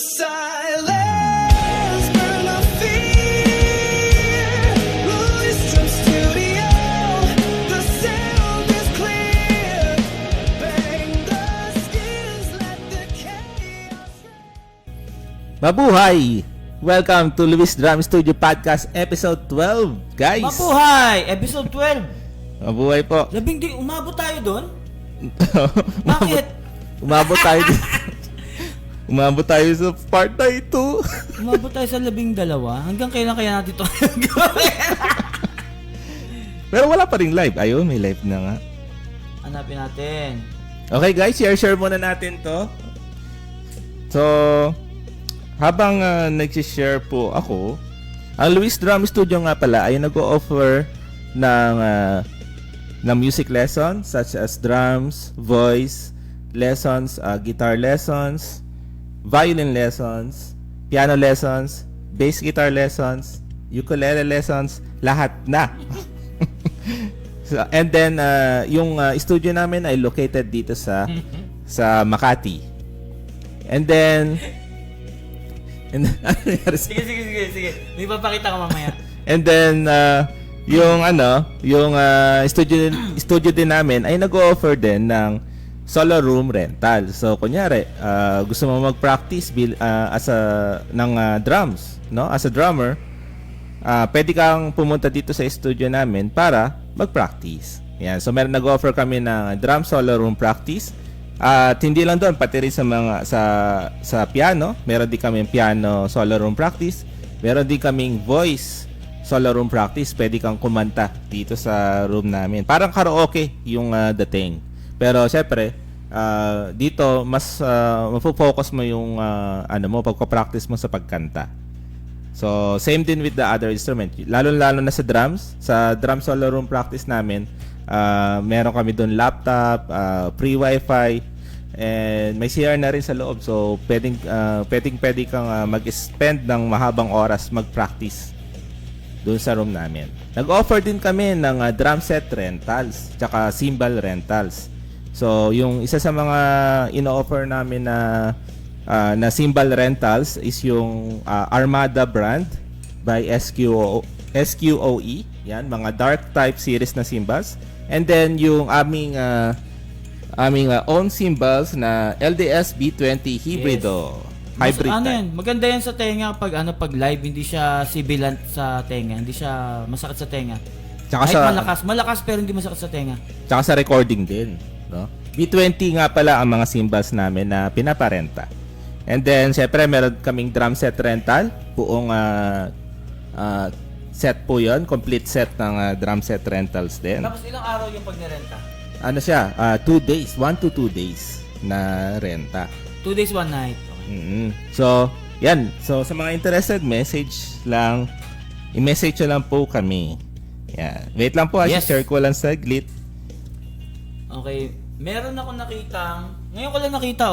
silence, burn the fear. Louis Drum Studio, the sound is clear. Bang the skills, let the chaos reign. Mabuhay! Welcome to Luis Drum Studio Podcast Episode 12, guys! Mabuhay! Episode 12. Mabuhay po! Umabot tayo doon? Bakit? Umabot tayo Umabot tayo sa part na ito. Umabot tayo sa 12. Hanggang kailan kaya natin ito? Pero wala pa rin live. Ayun, may live na nga. Hanapin natin. Okay guys, share muna natin to. So, habang nag-share po ako, ang Luis Drum Studio nga pala ay nag-o-offer ng music lessons such as drums, voice lessons, guitar lessons, violin lessons, piano lessons, bass guitar lessons, ukulele lessons, lahat na. So, and then yung studio namin ay located dito sa Makati. And then Sige. May papakita ka mamaya. And then yung studio din namin ay nag-o-offer din ng solo room rental. So kunyari, gusto mo mag-practice ng drums, no? As a drummer, pwede kang pumunta dito sa studio namin para mag-practice. Yan. So nag-offer kami ng drum solo room practice. At hindi lang doon, pati rin sa piano. Meron din kaming piano solo room practice. Meron din kaming voice solo room practice. Pwede kang kumanta dito sa room namin. Parang karaoke yung dating. Pero syempre, dito mas mafo-focus mo yung pagka-practice mo sa pagkanta. So, same din with the other instrument. Lalo-lalo na sa drums. Sa drum solo room practice namin, meron kami doon laptop, free wifi, and may CR na rin sa loob. So, pwede kang mag-spend ng mahabang oras mag-practice doon sa room namin. Nag-offer din kami ng drum set rentals, tsaka cymbal rentals. So, yung isa sa mga ino-offer namin na cymbal rentals is yung Armada brand by SQOE. Yan, mga dark type series na cymbals. And then yung aming own cymbals na LDS B20 Hybrido. Hybrid type. Maganda yan sa tenga pag live, hindi siya sibilant sa tenga, hindi siya masakit sa tenga. Tsaka kahit malakas pero hindi masakit sa tenga. Tsaka sa recording din, no? B20 nga pala ang mga cymbals namin na pinaparenta. And then syempre meron kaming drum set rental, buong set po 'yon, complete set ng drum set rentals din. Tapos ilang araw yung pag-renta? Ano siya? 2 days, 1 to 2 days na renta. 2 days, 1 night. Okay. So, yan. So, sa mga interested, i-message nyo lang po kami. Yan. Wait lang po, Yes. share ko lang saglit. Okay. Meron ako ngayon ko lang nakita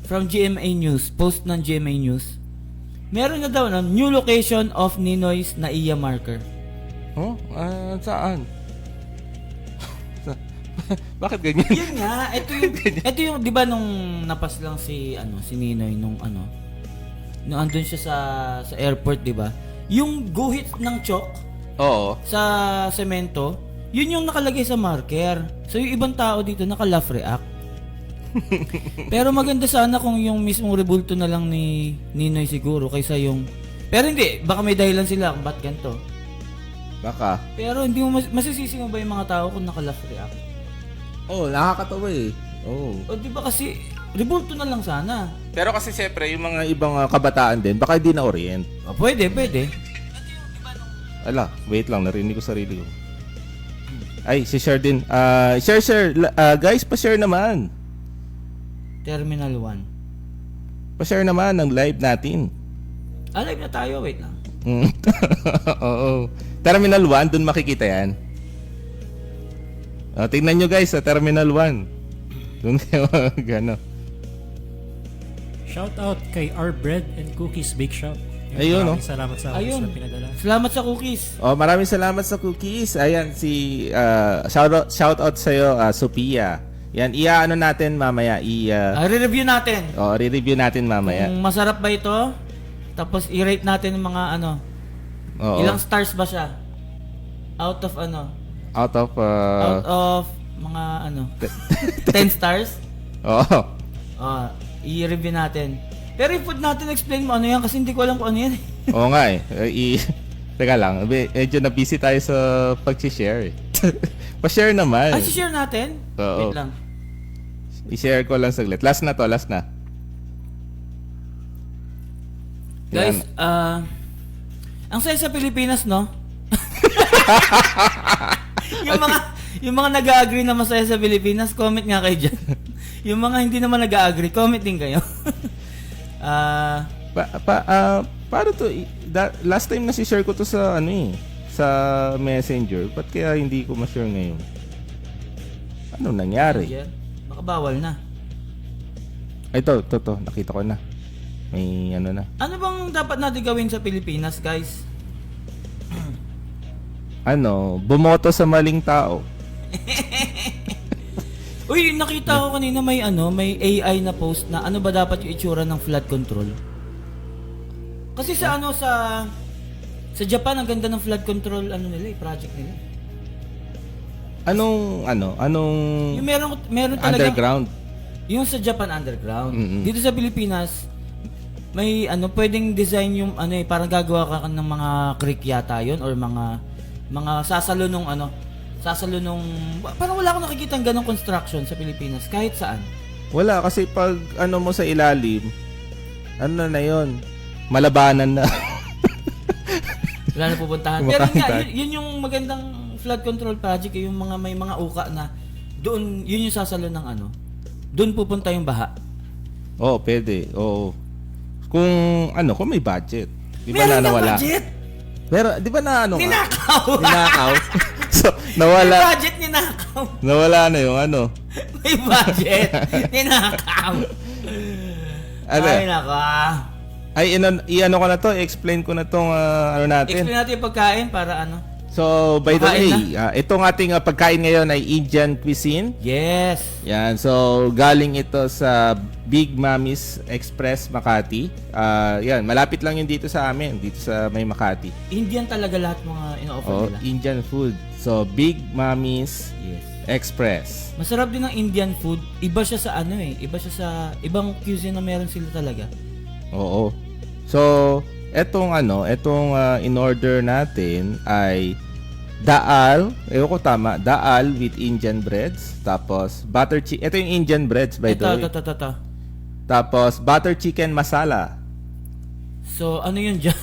from GMA News, post ng GMA News. Meron na daw new location of Ninoy's Naiya marker. Oh? Saan? Bakit ganyan? Yun nga, ito yung 'di ba nung napas lang si Ninoy nung andun siya sa airport, 'di ba? Yung guhit ng chalk Oo. sa semento, yun yung nakalagay sa marker. So yung ibang tao dito naka-laugh react. Pero maganda sana kung yung mismong rebulto na lang ni Ninoy siguro kaysa yung... Pero hindi, baka may dahilan sila kung ba't ganito. Baka. Pero hindi mo masisisi mo ba yung mga tao kung naka-laugh react? Nakakatawa eh. O di ba kasi rebulto na lang sana. Pero kasi siyempre, yung mga ibang kabataan din, baka hindi na-orient. Pwede. Ala, wait lang, narinig ko sarili ko. Ay, si share din. Share. Guys, pa-share naman. Terminal 1. Pa-share naman ng live natin. Live na tayo, wait lang. Oo. Terminal 1, dun makikita yan. Tingnan nyo guys sa Terminal 1. Dun kayo gano. Shout out kay Our Bread and Cookies Bake Shop. Ayun, maraming salamat sa Ayun. sa pinadala. Salamat sa cookies. Maraming salamat sa cookies. Ayan, shout out sa iyo, Sophia. Yan, iaano natin mamaya. Re-review natin. Re-review natin mamaya. Kung masarap ba ito, tapos i-rate natin ng mga ano, Oo. ilang stars ba siya? Out of ano? Out of... Out of mga ano, 10 stars? Oo. I-review natin. Pero yung food natin, explain mo ano yan kasi hindi ko alam kung ano yan. Oo nga eh. Teka lang, medyo na-busy tayo sa pag-share eh. Pa-share naman. share natin? Oo. Wait lang. I-share ko lang saglit. Last na. Guys, Yan. ang saya sa Pilipinas, no? yung mga nag-agree na masaya sa Pilipinas, comment nga kayo dyan. Yung mga hindi naman nag-agree, comment din kayo. Paano to? Last time na share ko to sa sa Messenger. Ba't kaya hindi ko ma-share ngayon? Ano nangyari? Yan. Baka bawal na. Ito. Nakita ko na. May ano na. Ano bang dapat natin gawin sa Pilipinas, guys? Bumoto sa maling tao. Uy, nakita ko kanina may AI na post na ano ba dapat yung itsura ng flood control. Kasi sa sa Japan ang ganda ng flood control project nila. Anong Yung meron talaga underground? yung sa Japan underground. Mm-mm. Dito sa Pilipinas may pwedeng design yung parang gagawa ka ng mga creek yata yon or mga sasalunong parang wala akong nakikitang ganong construction sa Pilipinas kahit saan. Wala kasi pag mo sa ilalim, na yon? Malabanan na. Wala na pupuntahan. Pero yun yung magandang flood control project, yung may mga uka na doon, yun yung sasalo ng doon pupunta yung baha. Oo, pwede. Oo. Kung may budget. Di ba Meron na ng nawala? budget! Pero di ba na Ninakaw! Ninakaw. So, May nawala. budget, ninakaw! Nawala na yung May budget! Ninakaw! Ay, naka. Ay, i-ano ko na to, i-explain ko na tong natin. Explain natin yung pagkain para So, by the Pagkain way, itong ating pagkain ngayon ay Indian cuisine. Yes! Yan, so galing ito sa Big Mamis Express Makati. Yan, malapit lang yun dito sa amin, dito sa may Makati. Indian talaga lahat mga ino-offer nila. Indian food. So, Big Mamis Yes. Express. Masarap din ang Indian food. Iba siya sa iba siya sa ibang cuisine na meron sila talaga. Oo. So, etong in-order natin ay daal, tama, daal with Indian breads, tapos butter chicken. Ito yung Indian breads by the way. Ito. Tapos butter chicken masala. So, ano yun dyan?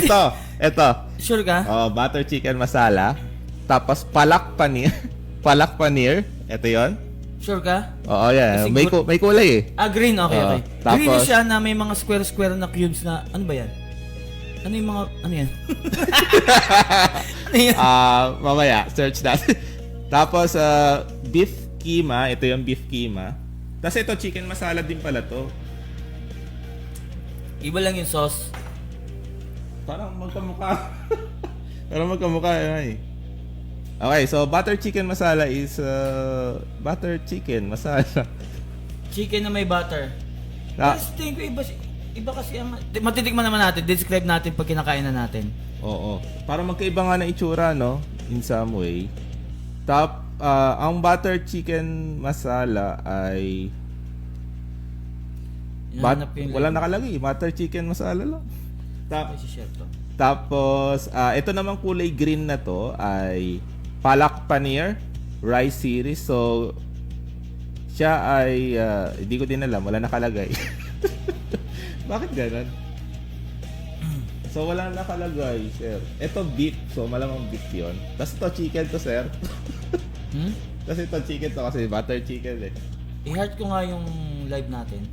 Ito. Sure ka? Butter chicken masala. Tapos palak paneer. Palak paneer. Ito 'yon. Sure ka? Oo, yan. Kasi May kulay eh. Green, okay. Green Tapos- siya na may mga square-square na cubes na, ano ba yan? Ano yung mga, ano yan? Ano yan? Mamaya, search natin. Tapos, beef keema. Ito yung beef keema. Tapos ito, chicken masala din pala to. Iba lang yung sauce. Parang magkamukha. Parang magkamukha eh. Okay, so butter chicken masala is butter chicken masala. Chicken na may butter. Ah. Pero tingin ko iba kasi matitikman naman natin, describe natin pag kinakain na natin. Oo. Para magkaiba nga na itsura, no? In some way. Ang butter chicken masala ay Hinahanap ko yung wala label. nakalagay. Butter chicken masala lang. Ay, si Chef to. Tapos, ito namang kulay green na to ay palak paneer rice series. So, siya ay hindi ko din alam. Wala nakalagay. Bakit ganun? So, wala nakalagay, sir. Ito beef. So, malamang beef yun. Tapos ito chicken to, sir. Tapos ito chicken to kasi butter chicken eh. I-heart ko nga yung live natin.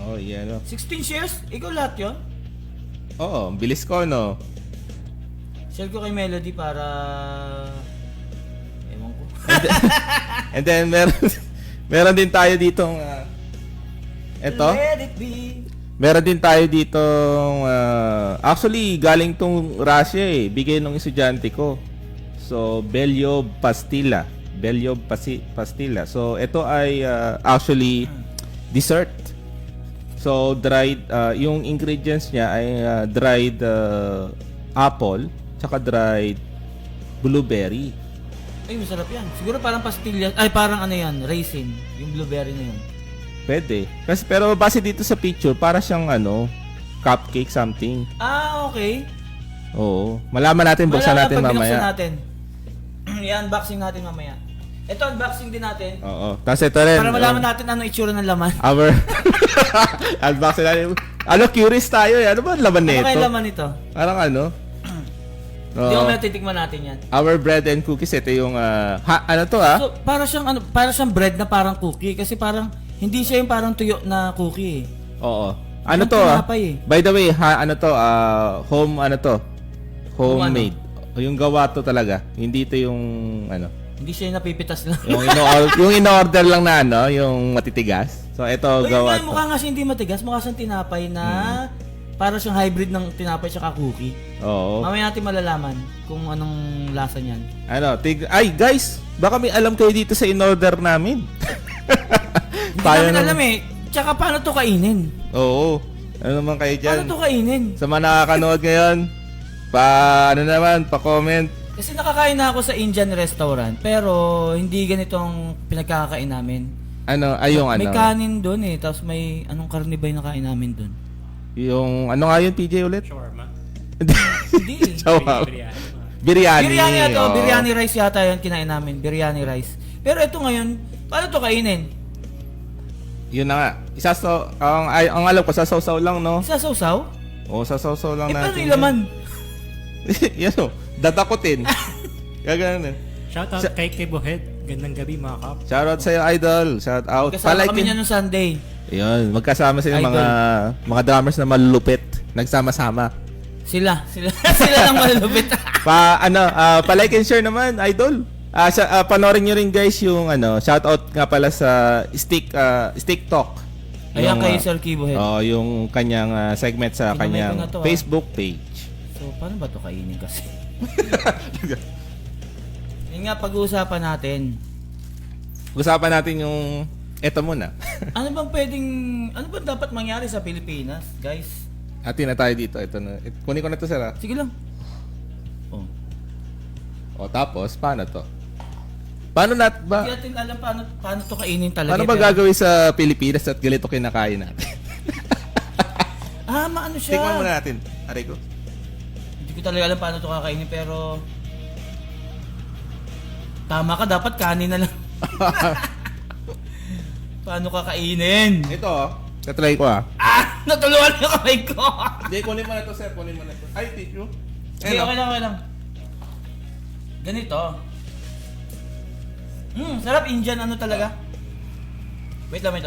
Oh, yeah, no. 16 shares? Ikaw lahat yun? Oo, bilis ko, no? Share ko kay Melody para... Ewan ko. And then, meron din tayo ditong... Eto. Let it be. Meron din tayo ditong... actually, galing tong Russia eh. Bigay ng estudyante ko. So, Belyo Pastilla. Bello Pastilla. So ito ay actually dessert. So dried yung ingredients niya ay dried apple tsaka dried blueberry. Ay, masarap yan. Siguro parang pastillas. Ay, parang ano yan, raisin. Yung blueberry na yun. Pwede. Kasi pero base dito sa picture, para siyang cupcake something. Ah, okay. Oo. Malaman natin, buksan natin Pag binuksan mamaya. natin. I-unboxing natin mamaya. Ito, unboxing din natin. Oo. Tapos ito rin. Para malaman natin ano itsura ng laman. Our unboxing natin. Curious tayo eh. Ano ba ang laman Ano nito? kaya laman ito? Parang Hindi ko may titikman natin yan. Our bread and cookies. Ito yung ano to So, para siyang bread na parang cookie kasi parang hindi siya yung parang tuyo na cookie. Oo. Ano Parang to tinapay eh. By the way, homemade. Yung gawa to talaga. Hindi to yung Hindi siya yung napipitas lang. yung in-order lang na yung matitigas. So ito gawa to. Mukha nga siya hindi matigas, mukha siyang tinapay na para siyang hybrid ng tinapay at cookie. Oo. Mamaya natin malalaman kung anong lasa niyan. Ay guys, baka may alam kayo dito sa in-order namin. Hindi namin alam eh. Tsaka paano to kainin? Oo. Ano naman kayo dyan? Paano to kainin? Sa mga nakakanood ngayon, pa-comment. Kasi nakakain na ako sa Indian restaurant, pero hindi ganitong pinagkakain namin. May kanin doon eh, tapos may anong karne ba yung nakain namin doon? Yung, nga yun, PJ ulit? Shawarma. Hindi. Shawarma. Biryani. Biryani. Oo. Biryani rice yata yun kinain namin, biryani rice. Pero ito ngayon, paano to kainin? Yun na nga. Ang alam ko, sasaw-saw lang, no? Isa sausaw? Oo, sasaw-saw lang Paano natin. yung laman? Yan o, dadakutin. Gaganon eh. Shoutout kay Kibohead. Gandang gabi mga kap. Shoutout sa'yo, idol. Shoutout. Kasama kami niya nung Sunday. Yun, magkasama sila Idol. mga drummers na malulupit. Nagsama-sama. Sila lang malulupit. Pa-like and share naman, idol. Panoorin nyo rin guys yung shoutout nga pala sa Stick Talk. Ayan Yung, kay Sir Kibohead. yung kanyang segment sa Kinamay ko kanyang na to, Facebook page. So, paano ba ito kainin kasi? Yun nga, pag-uusapan natin. Usapan natin yung eto muna. Ano bang dapat mangyari sa Pilipinas, guys? Atin na tayo dito. Ito na. Kunin ko na to, sir. Sige lang. O tapos, paano to? Paano Hindi natin alam paano to kainin talaga. Paano ba gagawin sa Pilipinas at ganito kinakain natin? Maano siya? Tikman muna natin. Aray ko. Hindi ko talaga alam paano to kakainin, pero tama ka, dapat kanin na lang. Paano kakainin? Ito, tatry ko Natulungan yung kamay ko. Hindi, kunin mo na to, sir. Kunin mo na to. Ay, tissue. Sige, okay lang. Ganito. Sarap Indian talaga. Wait lang.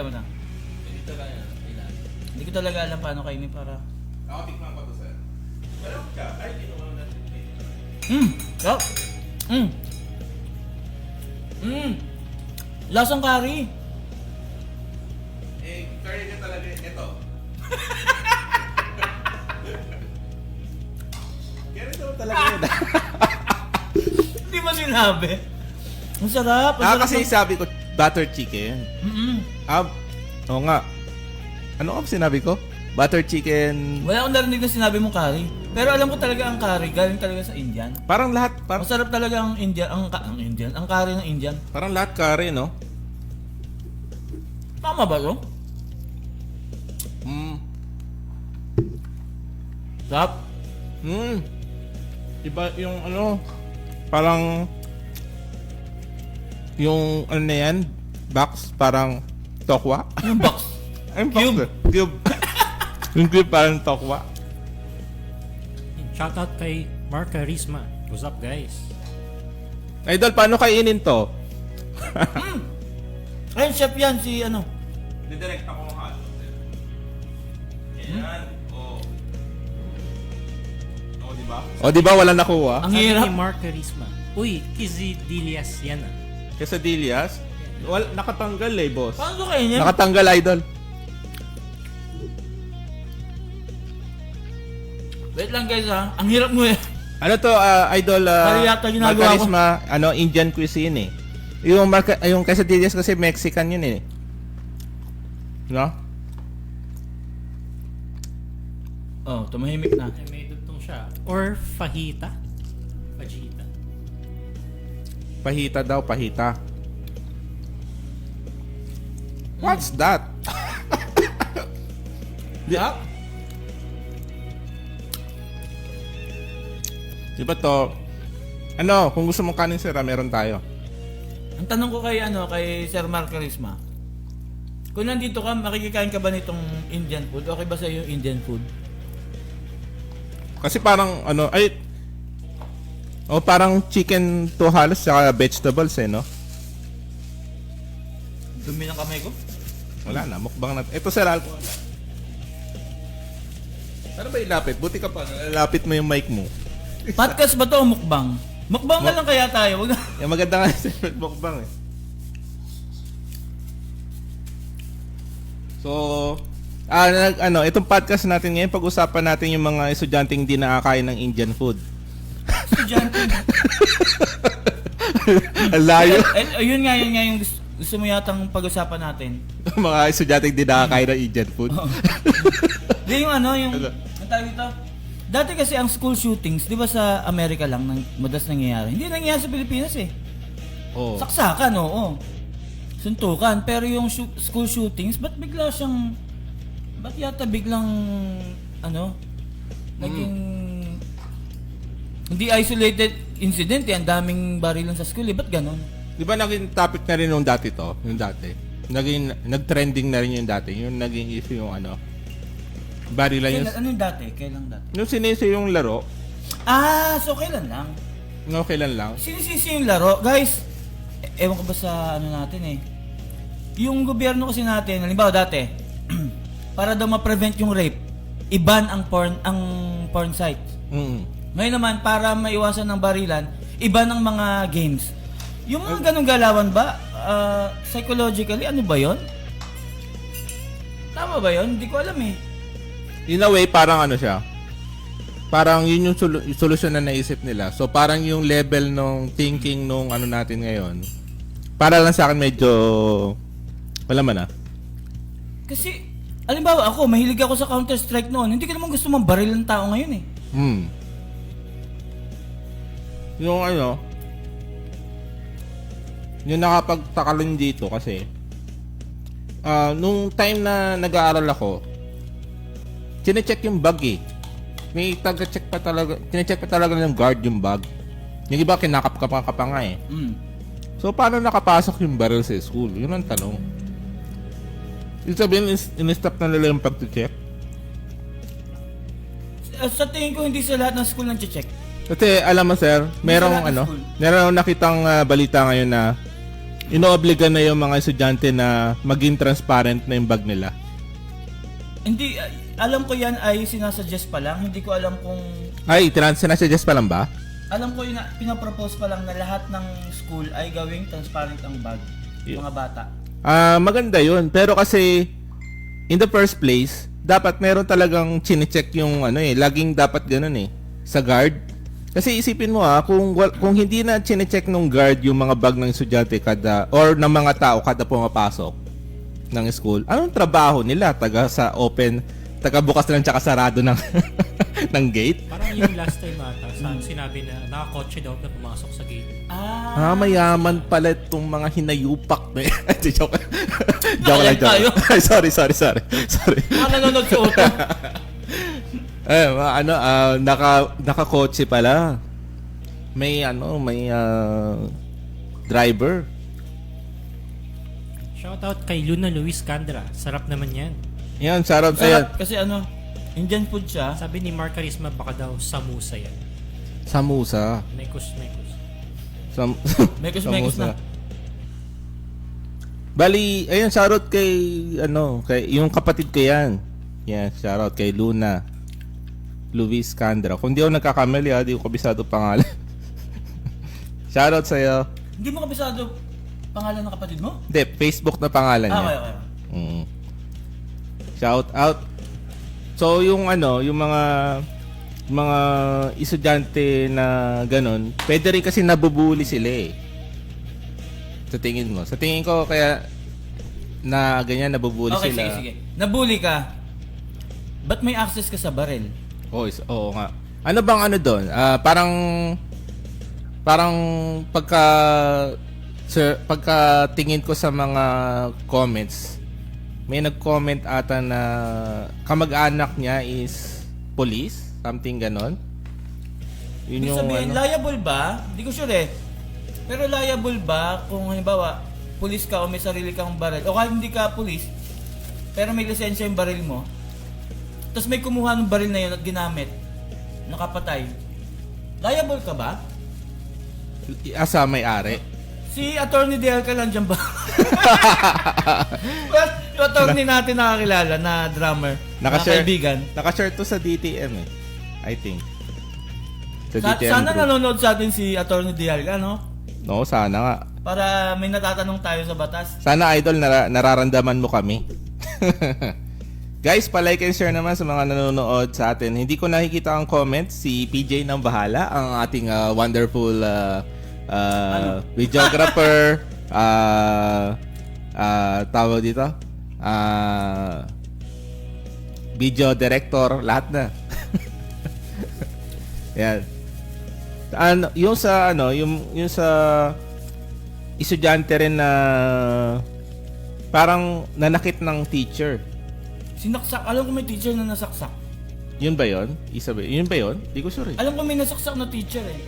Hindi ko talaga alam paano kainin para. Ako, tikman ko to, sir. Pero ka, ay, ginawa natin. Sarap. Lasang curry. Curry ka talaga. Ito. Kaya ito talaga yun. Hindi mo sinabi. Ang sarap. Kasi sabi ko, butter chicken. Oo nga. Ano ang sinabi ko? Butter chicken. Wala akong narinig na sinabi mong curry. Pero alam ko talaga ang curry galing talaga sa Indian. Parang lahat. Masarap talaga ang Indian, ang curry ng Indian. Parang lahat curry, no? Tama ba 'to? Sarap. Iba yung parang yung na yan, box, parang tokwa. Yung box. Ay, Cube. Yung cube parang tokwa. Shoutout kay Mark Charisma. What's up guys? Idol, paano kainin to? Ayun, chef yan, si Didirect ako ng halo. Ayan. O, di ba wala nakuha? Ang Sabi hirap. ni Mark Charisma. Uy, Quesadillas yan ah. Quesadillas? Nakatanggal boss. Paano to kainin? Nakatanggal, idol. Wait lang guys ang hirap mo eh. Ano to, idol? Mali yata ginagawa ko. Markarisma, Indian cuisine eh. Yung quesadillas kasi Mexican yun eh. No? Oh, tumahimik na. May dugtong siya. Or fajita. Fajita. Pahita daw, pahita. What's that? Yeah? Di ba to? Ano, kung gusto mong kanin sira, meron tayo. Ang tanong ko kay Sir Mark Carisma. Kung nandito ka, makikikain ka ba nitong Indian food? Okay ba sa yung Indian food? Kasi parang parang chicken to halos saka vegetables eh, no? Dumi ng kamay ko? Wala na, mukbang na. Ito sir, alcohol. Ano ba ilapit? Buti ka pa, lapit mo yung mic mo. Podcast ba to o mukbang? Mukbang na lang kaya tayo. Wag na. Yung maganda nga sa mukbang eh. So, itong podcast natin ngayon, pag-usapan natin yung mga estudyanteng hindi nakakain ng Indian food. Estudyante. Ang layo. Yun nga yung gusto mo yatang pag-usapan natin. Mga estudyanteng hindi nakakain ng Indian food. Di yung yung tawag dito? Dati kasi ang school shootings, di ba sa Amerika lang madalas nangyayari? Hindi nangyayari sa Pilipinas eh. Oh. Saksakan, oo. Suntukan. Pero yung school shootings, ba't yata biglang, naging, hindi isolated incident eh. Ang daming barilan sa school eh. Ba't ganon? Di ba naging topic na rin yung dati to? Yung dati. Nag-trending na rin yung dati. Yung naging issue yung barilan yung... Ano yung dati? Kailan dati? Yung sinisi yung laro, So kailan lang? no, kailan lang? Sinisisi yung laro. Guys, ewan ko ba sa natin eh. Yung gobyerno kasi natin, halimbawa dati, para daw ma-prevent yung rape, i-ban ang porn sites. Ngayon naman, para maiwasan ng barilan, i-ban ang mga games. Yung mga ganong galawan ba, psychologically, ano ba yon? Tama ba yon? Hindi ko alam eh. In a way, parang siya. Parang yun yung solusyon na naisip nila. So, parang yung level nung thinking nung natin ngayon, para lang sa akin medyo, wala man Kasi, halimbawa ako, mahilig ako sa Counter-Strike noon. Hindi ko naman gusto mambaril ng tao ngayon eh. Yung yung nakapagtakalin dito kasi, nung time na nag-aaral ako, chinecheck yung bag eh. May taga-check pa talaga, chinecheck pa talaga ng guard yung bag. Yung iba kinakap-kapa nga eh. So, paano nakapasok yung barrel sa school? Yun ang tanong. Ibig sabihin, in-stop na nila yung pag-check? Sa tingin ko, hindi sa lahat ng school nang check. Kasi, alam mo sir, merong meron nakitang balita ngayon na inoobliga na yung mga estudyante na maging transparent na yung bag nila. Hindi, alam ko yan ay sinasuggest pa lang. Hindi ko alam kung... Ay, sinasuggest pa lang ba? Alam ko yun na pinapropose pa lang na lahat ng school ay gawing transparent ang bag. Mga bata. Maganda yun. Pero kasi, in the first place, dapat meron talagang chinecheck yung laging dapat ganun eh, sa guard. Kasi isipin mo kung hindi na chinecheck ng guard yung mga bag ng estudyante or ng mga tao kada pumapasok ng school, anong trabaho nila? Taga bukas lang tsaka sarado ng ng gate? Parang yung last time sinabi na nakakotse daw na pumasok sa gate. Mayaman pala itong mga hinayupak na yan. Joke lang. tayo. Sorry. Mga nanonood sa auto. Nakakotse pala. May driver. Shoutout kay Luna Luis Candra. Sarap naman yan. Yan, sarap. Ayan. Sarap kasi Indian food siya. Sabi ni Mark Carisma baka daw samusa yan. Samusa. Mekos. Mekos na. Bali, ayun, shoutout kay yung kapatid ko yan. Yan, shoutout kay Luna Luis Candra. Kung di ako nagkakamali, di ko kabisado pangalan. Shoutout sa'yo. Hindi mo kabisado pangalan ng kapatid mo? Hindi, Facebook na pangalan niya. Okay. Shout out. So yung yung mga estudyante na ganun, pwede rin kasi nabubuli sila eh. Sa tingin mo? Sa tingin ko kaya na ganyan nabubuli Okay, sila. sige. Nabully ka. Ba't may access ka sa baril? Oo nga. Ano bang ano doon? Parang pagka tingin ko sa mga comments, may nag-comment ata na kamag-anak niya is police, something ganon. Yun Ibig yung sabihin, ano. liable ba? Hindi ko sure eh. Pero liable ba kung halimbawa, pulis ka o may sarili kang baril, o kahit hindi ka pulis, pero may lisensya yung baril mo, tapos may kumuha ng baril na yun at ginamit, nakapatay, liable ka ba? Asa may-ari. Si Attorney Del ka lang dyan ba? Well, yung attorney natin nakakilala na drummer, na kaibigan. Nakashare to sa DTM eh. I think. Sa DTM Sana group. nanonood sa atin si Attorney Del ka, no? No, sana nga. Para may natatanong tayo sa batas. Sana idol nararamdaman mo kami. Guys, pa-like and share naman sa mga nanonood sa atin. Hindi ko nakikita ang comments. Si PJ nang bahala, ang ating wonderful videographer, tawag dito, video director, lahat na. Yan. Yung sa estudyante rin na parang nanakit ng teacher. Sinaksak. Alam ko may teacher na nasaksak. Yun ba yun? Yun ba yun? Di ko sure. Alam ko may nasaksak na teacher eh.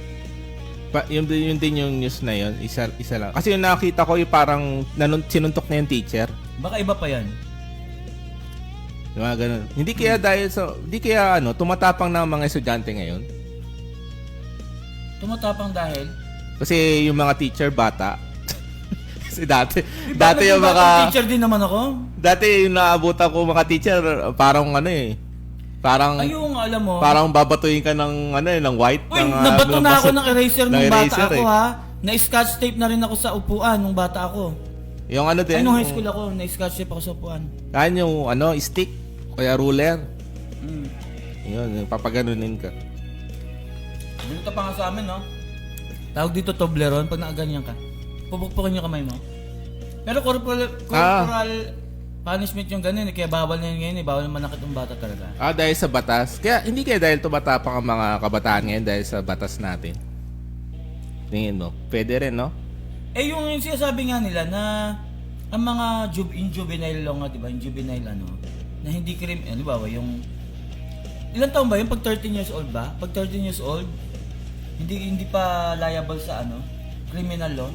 Yun din yung news na yun. Isa lang. Kasi yung nakita ko yung parang sinuntok na yung teacher. Baka iba pa yan. Yung mga ganun. Hindi kaya tumatapang na ang mga estudyante ngayon. Tumatapang dahil? Kasi yung mga teacher bata. Kasi dati Paano yung kung mga batang teacher din naman ako. dati yung naabutan ko mga teacher parang parang Ayun, alam mo. parang babatuin ka ng ng white. Uy, ng, nabato ng na ako basa- ng eraser ng nung eraser, bata ako eh. ha. Na-scotch tape na rin ako sa upuan nung bata ako. Yung ano din. Ay, nung high school ako, na-scotch tape ako sa upuan. Yung stick kaya ruler. Mm. Yun, papaganunin ka. Ganito pa nga sa amin, no? Tawag dito Toblerone pag nakaganyan ka. Pupukpukin yung kamay mo. Pero corporal punishment yung ganun, kaya bawal na yun ngayon, bawal na manakit ng bata talaga. Dahil sa batas. Hindi kaya dahil tumatapang ang mga kabataan ngayon dahil sa batas natin. Tingin mo, pwede rin, no? Eh yung sinasabi nga nila na ang mga in juvenile law nga, di ba? Yung juvenile na hindi di ba? Yung ilang taon ba yung pag 13 years old ba? Pag 13 years old, hindi pa liable sa criminal law.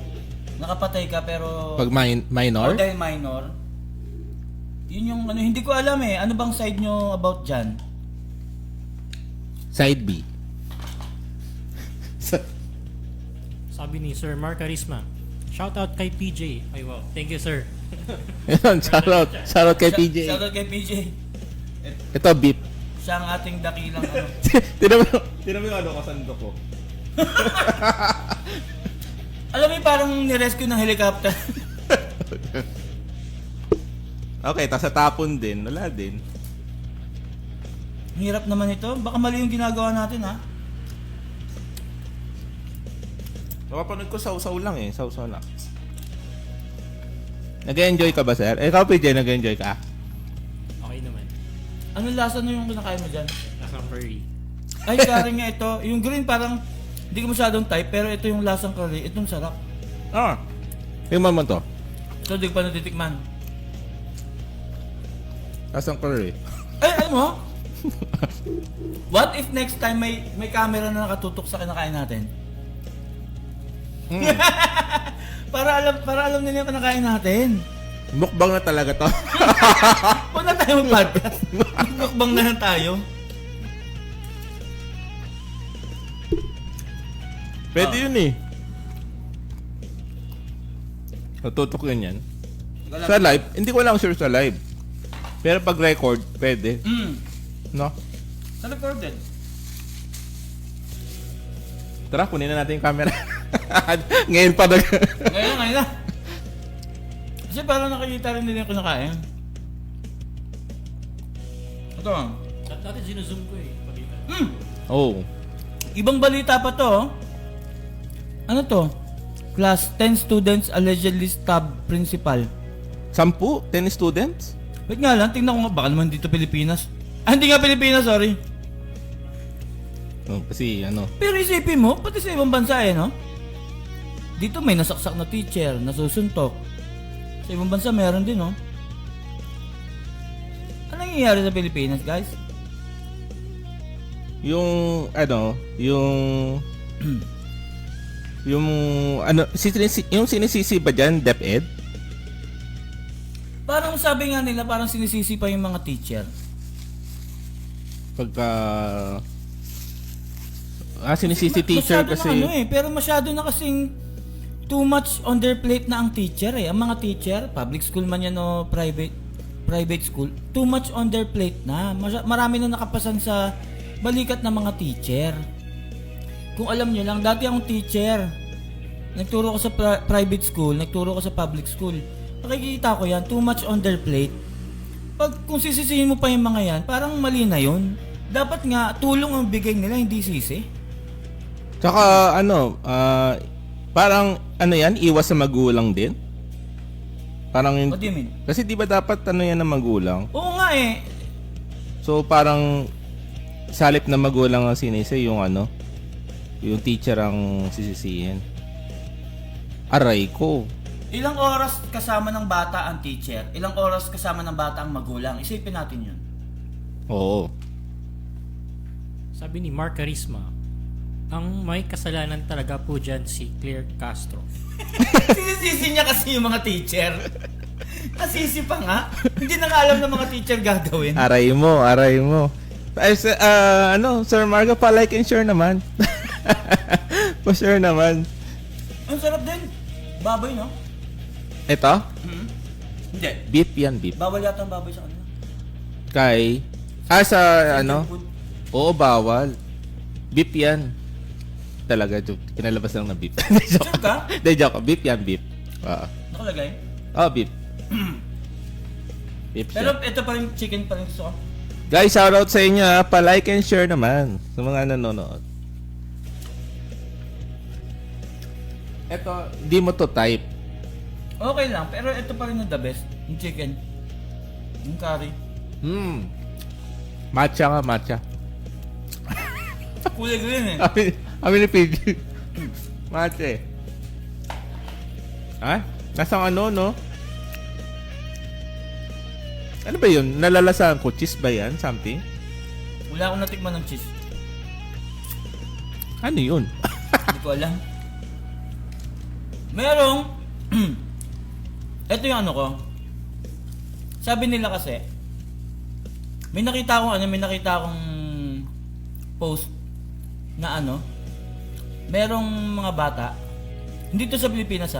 Nakapatay ka pero Pag minor? or dahil minor. Yun yung hindi ko alam eh. Ano bang side nyo about dyan? Side B. Sabi ni Sir Mark Carisma, shout out kay PJ. Ay wow, thank you sir. Yun, shoutout kay PJ. Shoutout kay PJ. Ito, beep. Siya ang ating dakilang Tinan mo yung kasando ko. Alam mo yung parang nirescue ng helicopter. Okay, tas sa tapon din. Wala din. Hirap naman ito. Baka mali yung ginagawa natin ha. Nakapanood ko sausaw lang eh. Sausaw lang. Nag-enjoy ka ba, sir? Ikaw, PJ, nag-enjoy ka? Okay naman. Anong lasa na yung kinakain mo dyan? Lasang curry. Ay, curry nga ito. Yung green parang hindi ko masyadong type, pero ito yung lasang curry. Itong sarap. Tingnan mo to. Ito, di ko pa natitikman. Lasang curry. Ay, alam mo? What if next time may camera na nakatutok sa kinakain natin? para alam nila yung kinakain natin. Mukbang na talaga to. Huwag na tayo mag-podcast. Mukbang na lang tayo. Pwede yun eh. Natutok yun yan. Sa live, hindi ko lang sure sa live. Pero pag record, pwede. No? Sa recorded. Tara, kunin na natin yung camera. Ngayon pa Ngayon na. Kasi parang nakikita rin nila yung kinakain. Ito. Dati sinuzoom ko eh. Oh. Ibang balita pa to. Ano to? class, 10 students allegedly stabbed principal. 10 students? Wait nga lang, tingnan ko nga, baka naman dito Pilipinas. Hindi nga Pilipinas, sorry. Oh, kasi ano, Pero isipin mo, pati sa ibang bansa no? Dito may nasaksak na teacher, nasusuntok. Sa ibang bansa meron din, no? Ano nangyayari sa Pilipinas, guys? yung yung sinisisi ba dyan, DepEd? Parang sabi nga nila, parang sinisisi pa yung mga teacher. Pagka sinisisi teacher Masyado kasi na pero masyado na kasing too much on their plate na ang teacher eh. Ang mga teacher, public school man yan o private school, too much on their plate na. Marami na nakapasan sa balikat ng mga teacher. Kung alam nyo lang, dati akong teacher. Nagturo ko sa private school, nagturo ko sa public school. Nakikita ko yan, too much on their plate. Kung sisisihin mo pa yung mga yan, parang mali na yun. Dapat nga, tulong ang bigay nila, hindi sisi. tsaka parang yan, iwas sa magulang din. Parang What do you mean? kasi di ba dapat yan ng magulang? Oo nga eh. So parang salip na magulang ang sinisi yung yung teacher ang sisisihin. Aray ko. Ilang oras kasama ng bata ang teacher? Ilang oras kasama ng bata ang magulang? Isipin natin yun. Oo. Sabi ni Mark Carisma, ang may kasalanan talaga po dyan si Claire Castro. Sinisisi niya kasi yung mga teacher. Nasisi pa nga. Hindi na nga alam ng mga teacher gagawin. Aray mo. Ay, Sir Margo, pa-like and share naman. Pa-share naman. Ang sarap din. Baboy, no? Ito? Hindi. Beef yan, beef. Bawal yata ang baboy sa kanila. Kay, sa Food. Oo, bawal. Beef yan. Talaga, joke. Kinalabas lang na beef. Sure ka? Hindi, joke. Beef yan, beef. Oo. Nakalagay. Beef. Beef siya. Pero ito pa rin, chicken pa rin gusto ko. Guys, shoutout sa inyo ha. Pa-like and share naman sa mga nanonood. Ito, hindi mo to type. Okay lang, pero ito pa rin ang the best. Yung chicken. Yung curry. Matcha nga, matcha. Kulay green eh. Kami ni PG. Matcha eh. Ha? Nasang no? Ano ba yun? Nalalasahan ko. Cheese ba yan? Something? Wala akong natikman ng cheese. Ano yun? Hindi ko alam. Merong ito yung ano ko. Sabi nila kasi may nakita akong post na merong mga bata, hindi to sa Pilipinas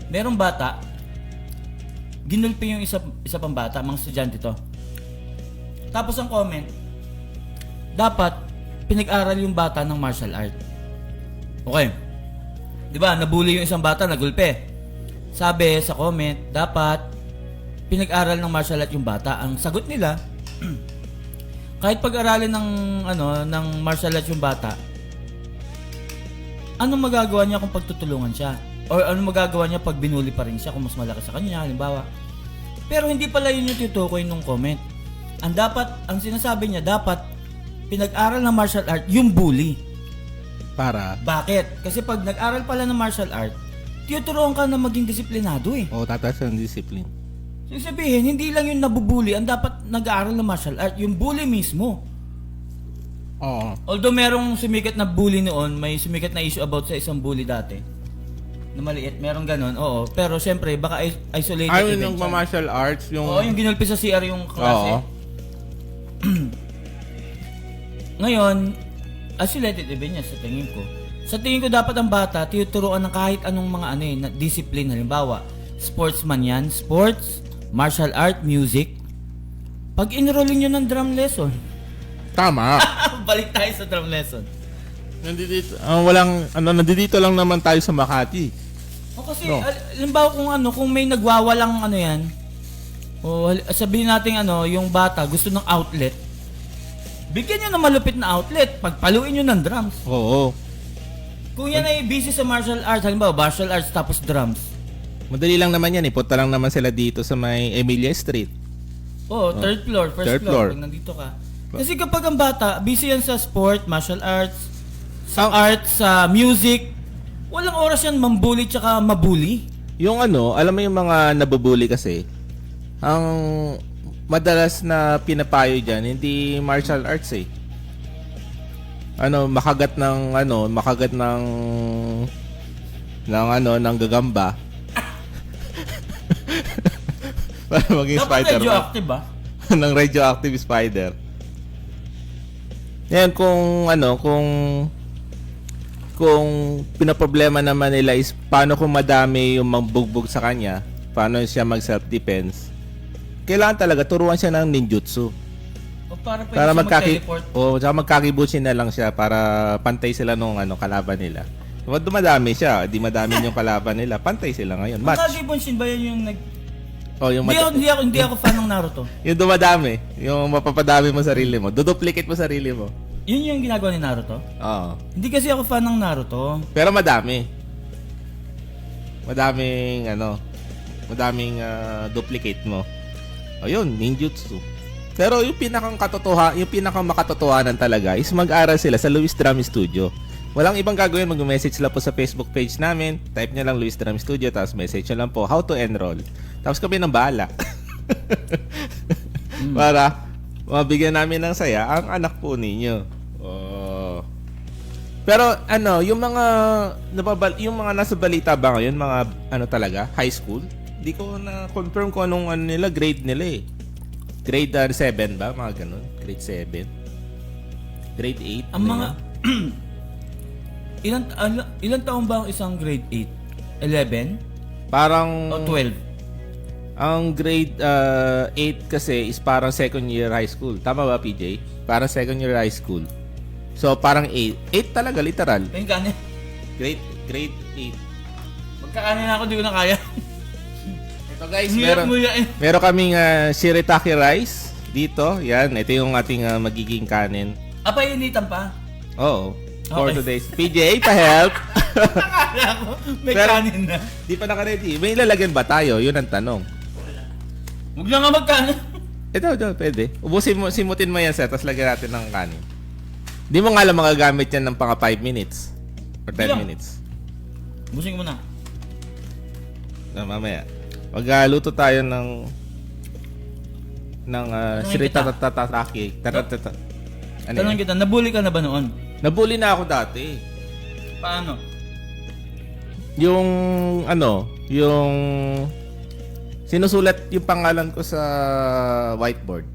merong bata ginulpi yung isa pang bata, mga estudyante to. Tapos ang comment, dapat pinag-aral yung bata ng martial art. Okay. 'Di ba? Nabully yung isang bata, nagulpe. Sabi sa comment, dapat pinag-aral ng martial art yung bata. Ang sagot nila, kahit pag-aralin ng martial art yung bata, anong magagawa niya kung pagtutulungan siya? Or anong magagawa niya pag binuli pa rin siya kung mas malaki sa kanya, halimbawa. Pero hindi pala yun yung tutukoy nung comment. Ang sinasabi niya, dapat pinag-aral ng martial art yung bully. Para? Bakit? Kasi pag nag-aral pala ng martial art, tinuturuan ka na maging disiplinado eh. Tataas ang discipline. So sabihin, hindi lang yung nabubuli ang dapat nag-aaral ng martial art, yung bully mismo. Oo. Although merong sumikat na bully noon, may sumikat na issue about sa isang bully dati. Na maliit, merong ganon, oo. Pero syempre, baka isolated Ayun event yung siya. martial arts, yung... Oo, yung ginulpi sa CR yung klase. Oo. Ngayon, isolated event niya sa tingin ko. Sa tingin ko dapat ang bata tinuturuan ng kahit anong mga na discipline, halimbawa, sportsman yan, sports, martial art, music. Pag enrollin nyo ng drum lesson, Tama. balik tayo sa drum lesson. Nandito, nandito lang naman tayo sa Makati. O kasi, No. halimbawa kung may nagwawalang yan, o sabihin natin yung bata gusto ng outlet, bigyan nyo ng malupit na outlet, pagpaluin nyo ng drums. Oo. Kung yan ay busy sa martial arts, halimbawa martial arts tapos drums. Madali lang naman yan. Ipunta lang naman sila dito sa may Emilia Street. Oh, third floor, first Third floor, floor. pag nandito ka. Kasi kapag ang bata, busy yan sa sport, martial arts, sa arts, sa music, walang oras yan mambuli tsaka mabuli. Yung ano, alam mo yung mga nabubuli kasi, ang madalas na pinapayo dyan, hindi martial arts eh. Makagat ng gagamba. Para maging Dapat Spider-Man. radioactive ba? Ng radioactive spider. Ngayon kung pinaproblema naman nila is paano kung madami yung mambugbog sa kanya, paano siya mag self-defense, kailangan talaga turuan siya ng ninjutsu. O para pwede Para siya mag-teleport. tsaka magkakibutsin na lang siya para pantay sila nung kalaban nila. Kung dumadami siya, di madami yung kalaban nila, pantay sila ngayon. Ang Match. Kagibonshin ba yan yung nag... Yung Hindi ako fan ng Naruto. yung dumadami, yung mapapadami mo sarili mo, duduplicate mo sarili mo. Yun yung ginagawa ni Naruto? Oo. Hindi kasi ako fan ng Naruto. Pero madami. Madaming duplicate mo. O yun, ninjutsu. Pero yung pinakang makatotohanan talaga is mag-aral sila sa Luis Drum Studio. Walang ibang gagawin, mag-message lang po sa Facebook page namin. Type nyo lang Luis Drum Studio, tapos message nyo lang po how to enroll. Tapos kami nang bahala. Para mabigyan namin ng saya ang anak po ninyo. Oh. Pero yung mga nasa balita ba ngayon, mga talaga, high school? Hindi ko na confirm kung anong nila, grade nila eh. Grade 7 ba? Mga ganun. Grade 7. Grade 8. Ang mga... ilan taon ba ang isang grade 8? 11? Parang... O 12? Ang grade 8 kasi is parang second year high school. Tama ba, PJ? Parang second year high school. So, parang 8. 8 talaga, literal. Ayun kanin. Grade 8. Magkakanin na ako, di ko na kaya. Ito guys, Nguya eh. meron kaming shirataki rice dito. Yan, ito yung ating magiging kanin. Painitan pa? Oo. For Okay. today's PJ, pa-help. Akala ko, may Pero- kanin na. Di pa naka-ready. May ilalagyan ba tayo? Yun ang tanong. Huwag na nga magkanin. Ito, pwede. Simutin mo yan, sir, tapos lagyan natin ng kanin. Di mo nga lang magagamit yan ng pang 5 minutes. Or 10 Ilang? minutes. Busing mo na. Mamaya. Magluto tayo ng shiritatataki. Ano Tanong yan? kita, nabully ka na ba noon? Nabully na ako dati. Paano? Yung sinusulat yung pangalan ko sa whiteboard.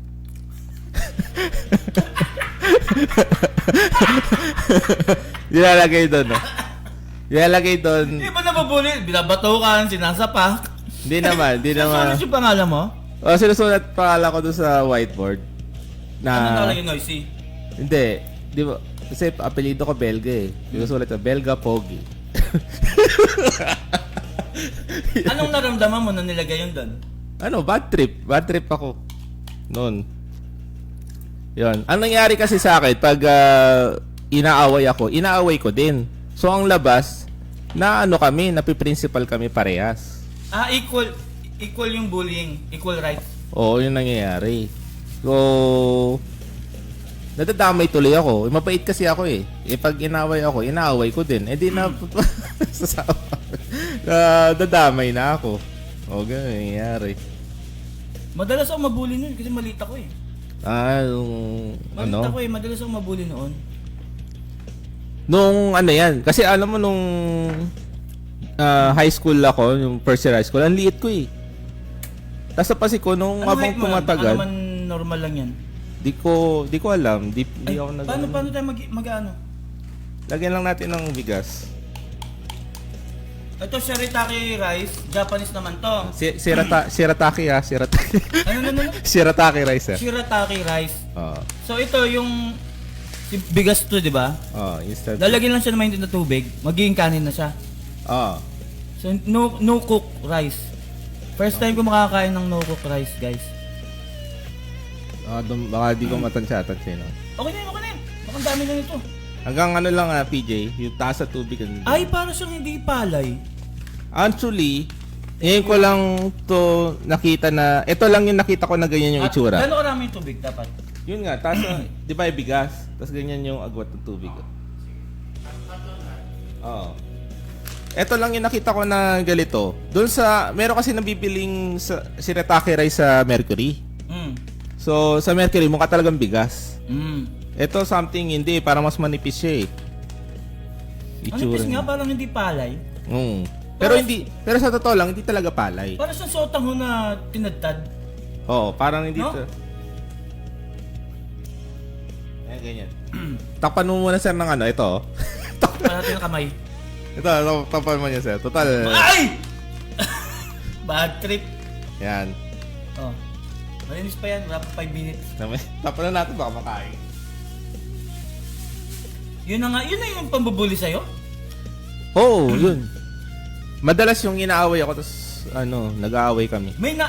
Nilalagay doon, no? Nilalagay doon. Hindi ba nababully? Binabatukan, sinasapak. Hindi naman. Nasulat yung pangalan mo? Sinusulat pangalan ko doon sa whiteboard. Ano Na, nakalagay, Noisy? hindi. Di ba? Kasi apelido ko Belga eh. Sinusulat na Belga Pogi. Anong naramdaman mo na nilagay yun doon? Bad trip. Bad trip ako. Noon. Yun. Ang nangyari kasi sa akin, pag inaaway ko din. So, ang labas, napiprincipal kami parehas. Equal yung bullying. Equal rights. Oo, yun nangyayari. So, nadadamay tuloy ako. Mapait kasi ako eh. Pag inaaway ko din. Di na, dadamay na ako. O, ganun nangyayari. Madalas ako mabully noon kasi maliit ako eh. Maliit ako eh, madalas ako mabully noon. Nung yan, kasi alam mo nung high school ako, yung first year high school, ang liit ko eh. Tapos napasi ko nung Ano habang height mo yan? tumatagal, Baka naman normal lang yan. di ko alam, di ako nag Paano tayo mag-ano? Lagyan lang natin ng bigas. Ito shirataki rice, Japanese naman to. Shirataki. Ano? Shirataki rice. Shirataki rice. Oo. So ito yung bigas to, di ba? Instant. Lalagyan lang siya ng mainit na tubig, magiging kanin na siya. So no cook rice. First time ko makakain ng no cook rice, guys. Baka di ko matansya, no? Okay na yun. Baka ang dami na nito. Hanggang ano lang PJ, yung taas sa tubig. Ay, para siyang hindi palay. Actually, ngayon ko lang to nakita na, ito lang yung nakita ko na ganyan yung itsura. Gano'n karami yung tubig dapat? Yun nga, taas di ba bigas? Tapos ganyan yung agwat ng tubig. Oo. Ito lang yung nakita ko na galito. Doon sa, meron kasi nabibiling sa shirataki rice sa Mercury. Mm. So, sa Mercury, mukha talagang bigas. Mm. Ito something hindi, parang mas manipis siya eh. Manipis nga, parang hindi palay. Pero sa totoo lang, hindi talaga palay. Para siyang sotang ho na tinadtad. Oo, parang hindi No? Ayan, ganyan. Takpan mo muna sir ng ano, ito. Para natin ang kamay. Ito, takpan mo niya sir. Total. Ay! Bad trip. Yan. Oh. Malinis pa yan, wala pa 5 minutes. Takpan na natin, baka makain. Yun na yung pambubuli sa'yo? Oo, yun. Madalas yung inaaway ako, tapos nag-aaway kami. May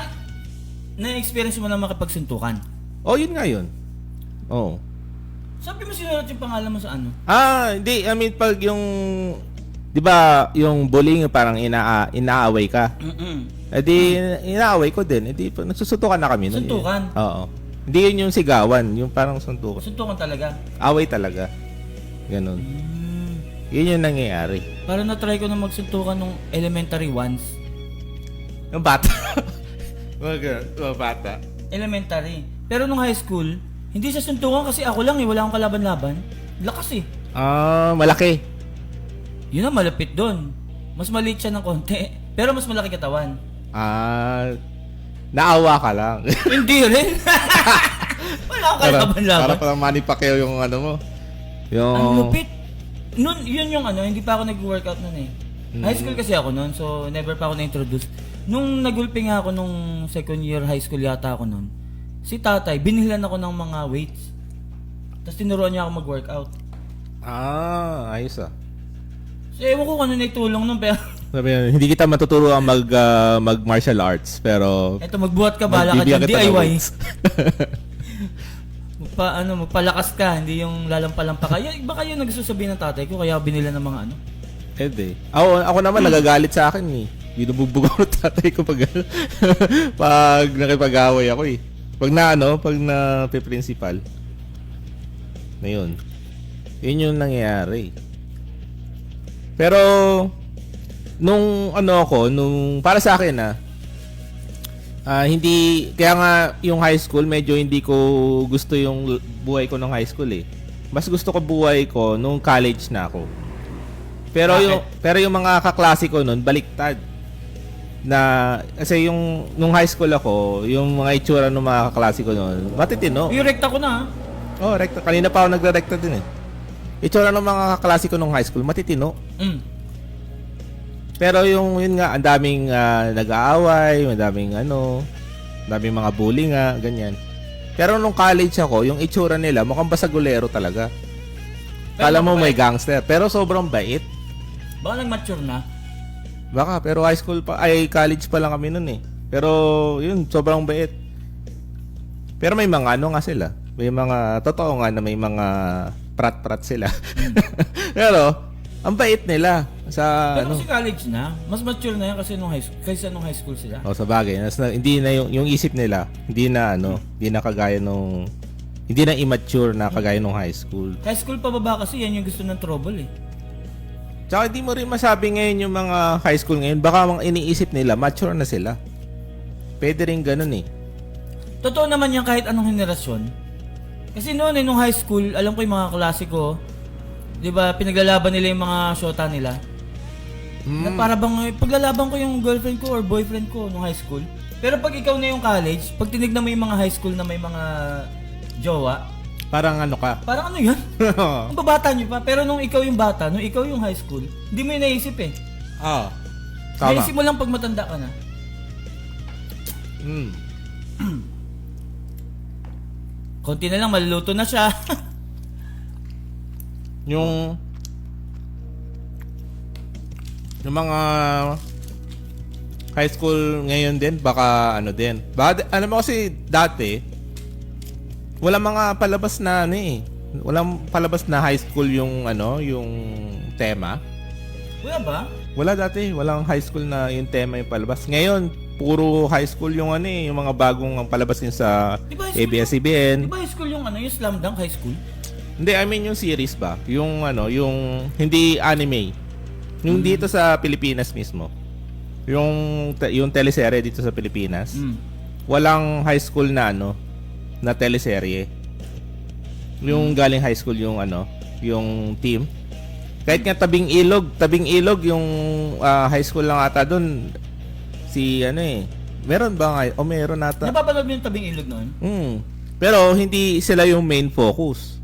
na-experience mo na makipagsuntukan. Oh, yun nga yun. Oo. Sabi mo sinulat yung pangalan mo sa ano? Hindi. I mean, pag yung, di ba, yung bullying parang inaaway ka. Eh di, inaaway ko din. Eh di, nagsusuntukan na kami. nun, Suntukan? Eh. Oo. Hindi yun yung sigawan. Yung parang suntukan. Suntukan talaga? Away talaga. Ganon. Yun yung nangyayari. Parang na-try ko na magsuntukan nung elementary once. Yung bata. Mga bata. Elementary. Pero nung high school, hindi siya suntukan kasi ako lang wala akong kalaban-laban. Lakas eh. Malaki. Yun ang malapit doon. Mas maliit siya ng konti. Pero mas malaki katawan. Naawa ka lang. Hindi rin. Wala akong kalaban-laban. Para palang Manny Pacquiao yung ano mo. Yung... Ang lupit. Noon, yun yung hindi pa ako nag-workout noon eh. High school kasi ako noon, so never pa ako na-introduce. Nung nagulping ako nung second year high school yata ako noon, si tatay, binilhan ako ng mga weights. Tapos tinuruan niya ako mag-workout. Ayos ah. So ewan ko kung ano naitulong nun, pero Sabi niya, hindi kita matuturo ang mag martial arts, pero eto magbuhat ka, bala ka magbibigyan dyan, kita ng DIY. weights. Magpalakas ka, hindi yung lalampa-lampa ka. Baka yun nagsasabihin ng tatay ko, kaya binila ng mga ano. Ako naman nagagalit sa akin eh. Binubugbog ako ng tatay ko pag pag nakipag-away ako eh. Pag na principal. Na yun. Yun yung nangyayari. Pero nung para sa akin hindi, kaya nga yung high school medyo hindi ko gusto yung buhay ko nung high school eh. Mas gusto ko buhay ko nung college na ako. Pero yung mga kaklase ko noon baliktad. Kasi nung high school ako, yung mga itsura ng mga kaklase ko noon, matitino. Yung rekta ko na Oh, rekta. Kanina pa ako nagre-rekta din eh. Itsura ng mga kaklase ko nung high school, matitino. Pero yun nga, ang daming nag-aaway, madaming mga bully nga, ganyan. Pero nung college ako, yung itsura nila, mukhang basagulero talaga. Kala mo may gangster, pero sobrang bait. Baka nag-mature na. Baka, pero college pa lang kami nun eh. Pero yun, sobrang bait. Pero may mga nga sila. May mga, totoo nga na may mga prat-prat sila. Pero, ang bait nila. Pero kasi college na, mas mature na yan kasi nung high school sila. Sa bagay. Hindi na yung isip nila, hindi na kagaya nung, hindi na immature na kagaya nung high school. High school pababa kasi yan yung gusto ng trouble eh. Tsaka hindi mo rin masabi ngayon yung mga high school ngayon, baka mga iniisip nila, mature na sila. Pwede rin ganun eh. Totoo naman yan kahit anong henerasyon. Kasi noon nung high school, alam ko yung mga klase ko, di ba, pinaglalaban nila yung mga shota nila. Na para bang, paglalaban ko yung girlfriend ko or boyfriend ko nung high school. Pero pag ikaw na yung college, pag tinignan mo yung mga high school na may mga jowa, Parang ka? parang ano yan? Ang babata nyo pa. Pero nung ikaw yung bata, nung ikaw yung high school, hindi mo yung naisip eh. Tama. Naisip mo lang pag matanda ka na. Konti na lang, maluluto na siya. Yung mga high school ngayon din, baka din. Baka, mo kasi dati, wala mga palabas na Walang palabas na high school yung yung tema. Wala ba? Wala dati, walang high school na yung tema yung palabas. Ngayon, puro high school yung yung mga bagong ang palabas din sa Di ba high school ABS-CBN. Di ba high school yung yung Slam Dunk High School? Hindi, I mean yung series ba? Yung yung hindi anime. Yung dito sa Pilipinas mismo. Yung teleserye dito sa Pilipinas. Walang high school na na teleserye. Yung galing high school yung yung team. Kahit nga tabing ilog yung high school lang ata doon. Si meron ba nga? O meron ata. Napapanood mo yung Tabing Ilog noon? Pero hindi sila yung main focus.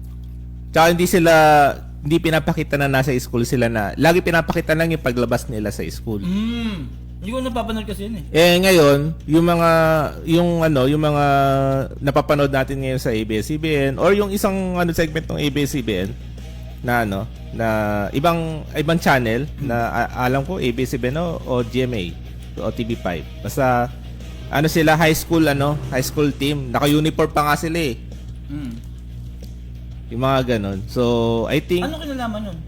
Tsaka hindi pinapakita na nasa school sila na. Lagi pinapakita lang yung paglabas nila sa school. Hindi ko napapanood kasi yun Ngayon, yung mga napapanood natin ngayon sa ABS-CBN or yung isang segment ng ABS-CBN na na ibang channel na alam ko ABS-CBN o GMA o TV5. Basta sila high school team. Naka-uniform pa nga sila Yung mga ganon. So, I think Ano kinalaman nun?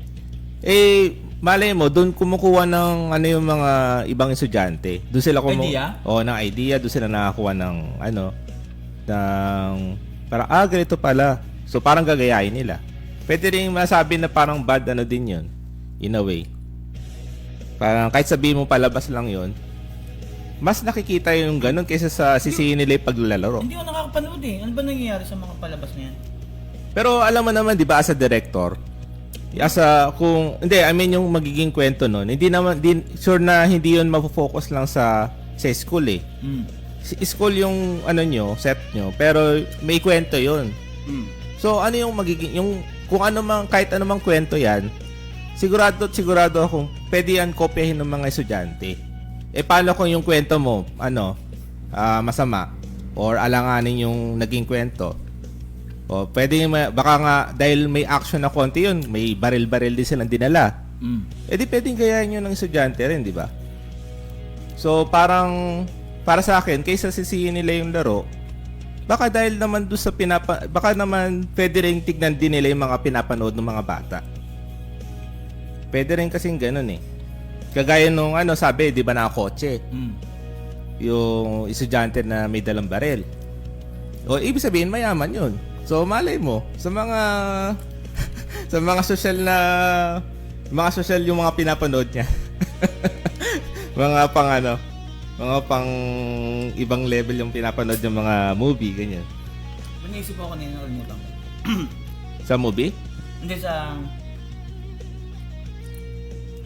malay mo, doon kumukuha ng yung mga ibang estudyante. Doon sila Idea? ng idea. Doon sila nakakuha ng parang ganito pala. So, parang gagayahin nila. Pwede rin masabi na parang bad din yun. In a way. Parang kahit sabihin mo palabas lang yun, mas nakikita yung ganun kaysa sa sisihin nila yung paglalaro. Hindi ko nakakapanood Ano ba nangyayari sa mga palabas na yan? Pero alam mo naman, di ba, as a director, yung magiging kwento nun, sure na hindi yun mapofocus lang sa school School yung set nyo, pero may kwento yun. So, ano yung magiging, kung kahit anumang kwento yan, sigurado akong pwede yan kopyahin ng mga estudyante. Paano kung yung kwento mo, masama, or alanganin yung naging kwento? O, baka nga, dahil may action na konti yun, may baril-baril din silang dinala. Di pwedeng gayahin yun ng estudyante rin, di ba? So, parang, para sa akin, kaysa sisihin nila yung laro, baka dahil naman doon sa baka naman pwede rin tignan din nila yung mga pinapanood ng mga bata. Pwede rin kasing ganun Kagaya nung sabi, di ba, nakakotse? Yung estudyante na may dalang baril. O, ibig sabihin, mayaman yun. So, malay mo, sa mga sa mga social yung mga pinapanood niya. mga pang ibang level yung pinapanood yung mga movie, ganyan. Naisip ko kanina, nakalimutan ko. Sa movie? Hindi sa...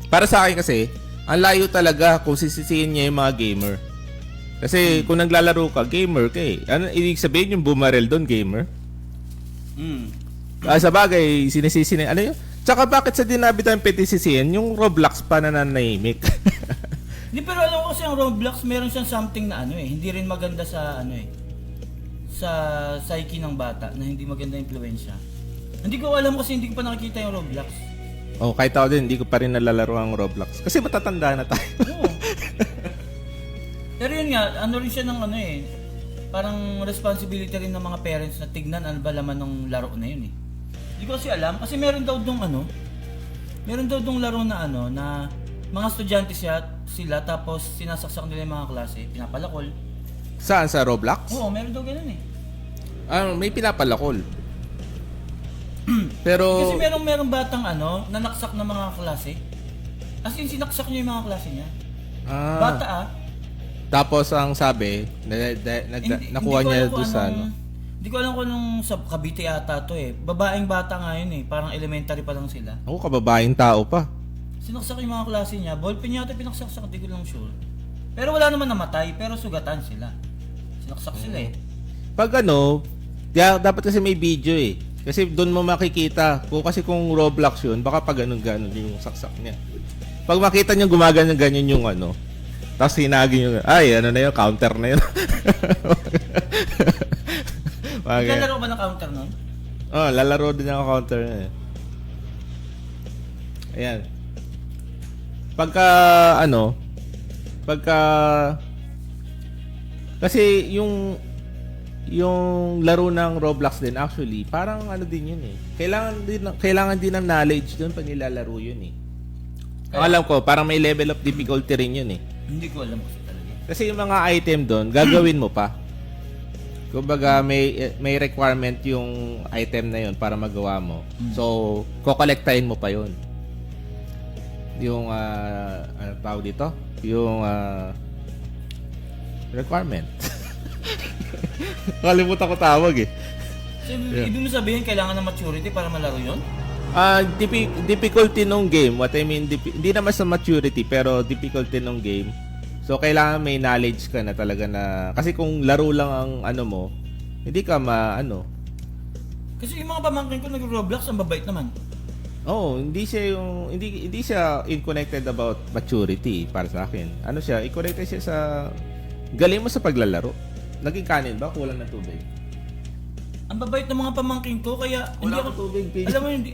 Para sa akin kasi, ang layo talaga kung sisisihin niya yung mga gamer. Kasi kung naglalaro ka, gamer ka Ano ibig sabihin yung bumarel doon, gamer? Sa bagay, sinisisi na, yun? Tsaka bakit sa dinabi tayong petisisihin, yung Roblox pa nananahimik? Hindi, pero alam ko kasi ang Roblox, meron siyang something na hindi rin maganda sa sa psyche ng bata, na hindi maganda impluwensya. Hindi ko alam kasi hindi ko pa nakikita yung Roblox. Kahit ako din, hindi ko pa rin nalalaro ang Roblox. Kasi matatanda na tayo. Oo. Pero yun nga, rin siya ng parang responsibility rin ng mga parents na tignan ano ba laman ng laro na yun Hindi ko kasi alam, kasi meron daw dong laro na na mga estudyante sila tapos sinasaksak nila yung mga klase, pinapalakol. Saan? Sa Roblox? Oo, meron daw ganun May pinapalakol. Pero kasi merong batang nanaksak ng mga klase. As in, sinaksak niya yung mga klase niya. Bata Tapos ang sabi, nakuha niya doon sa Hindi ko alam kung anong sa Cavite ata to Babaeng bata nga yun Parang elementary pa lang sila. Kababaeng tao pa. Sinaksak yung mga klase niya. Ballpen yata pinaksaksak, hindi ko lang sure. Pero wala naman namatay, pero sugatan sila. Sinaksak sila Pag dapat kasi may video Kasi doon mo makikita. Kung Roblox yun, baka pag ganun yung saksak niya. Pag makita niyo gumaganyan yung tapos hinagi yung, na yun, counter na yun. Naglalaro ba ng counter nun? Lalaro din ang counter na Ayan. Kasi yung laro ng Roblox din actually, parang ano din yun eh. Kailangan din ng knowledge doon pag nilalaro yun eh. Ang alam ko, parang may level of difficulty rin yun eh. Hindi ko alam kasi talaga. Kasi yung mga item doon, gagawin mo pa. Kumbaga, may requirement yung item na yun para magawa mo. So, kokolektahin mo pa yun. Yung, ano tawag dito? Yung, requirement. Kalimutan ko tawag eh. So, ibig mo sabihin, kailangan ng maturity para malaro yun? Difficulty nung game. What I mean, hindi naman sa maturity, pero difficulty nung game. So, kailangan may knowledge ka na talaga na... Kasi kung laro lang ang ano mo, hindi ka Kasi yung mga pamangkin ko nag-Roblox, ang babait naman. hindi siya connected about maturity para sa akin. Ano siya, i-connected siya sa galing mo sa paglalaro. Naging kanin ba? Kulang ng tubig. Ang babait ng mga pamangkin ko, kaya hindi Wala ako... akong tubig, Pidge. Alam mo, hindi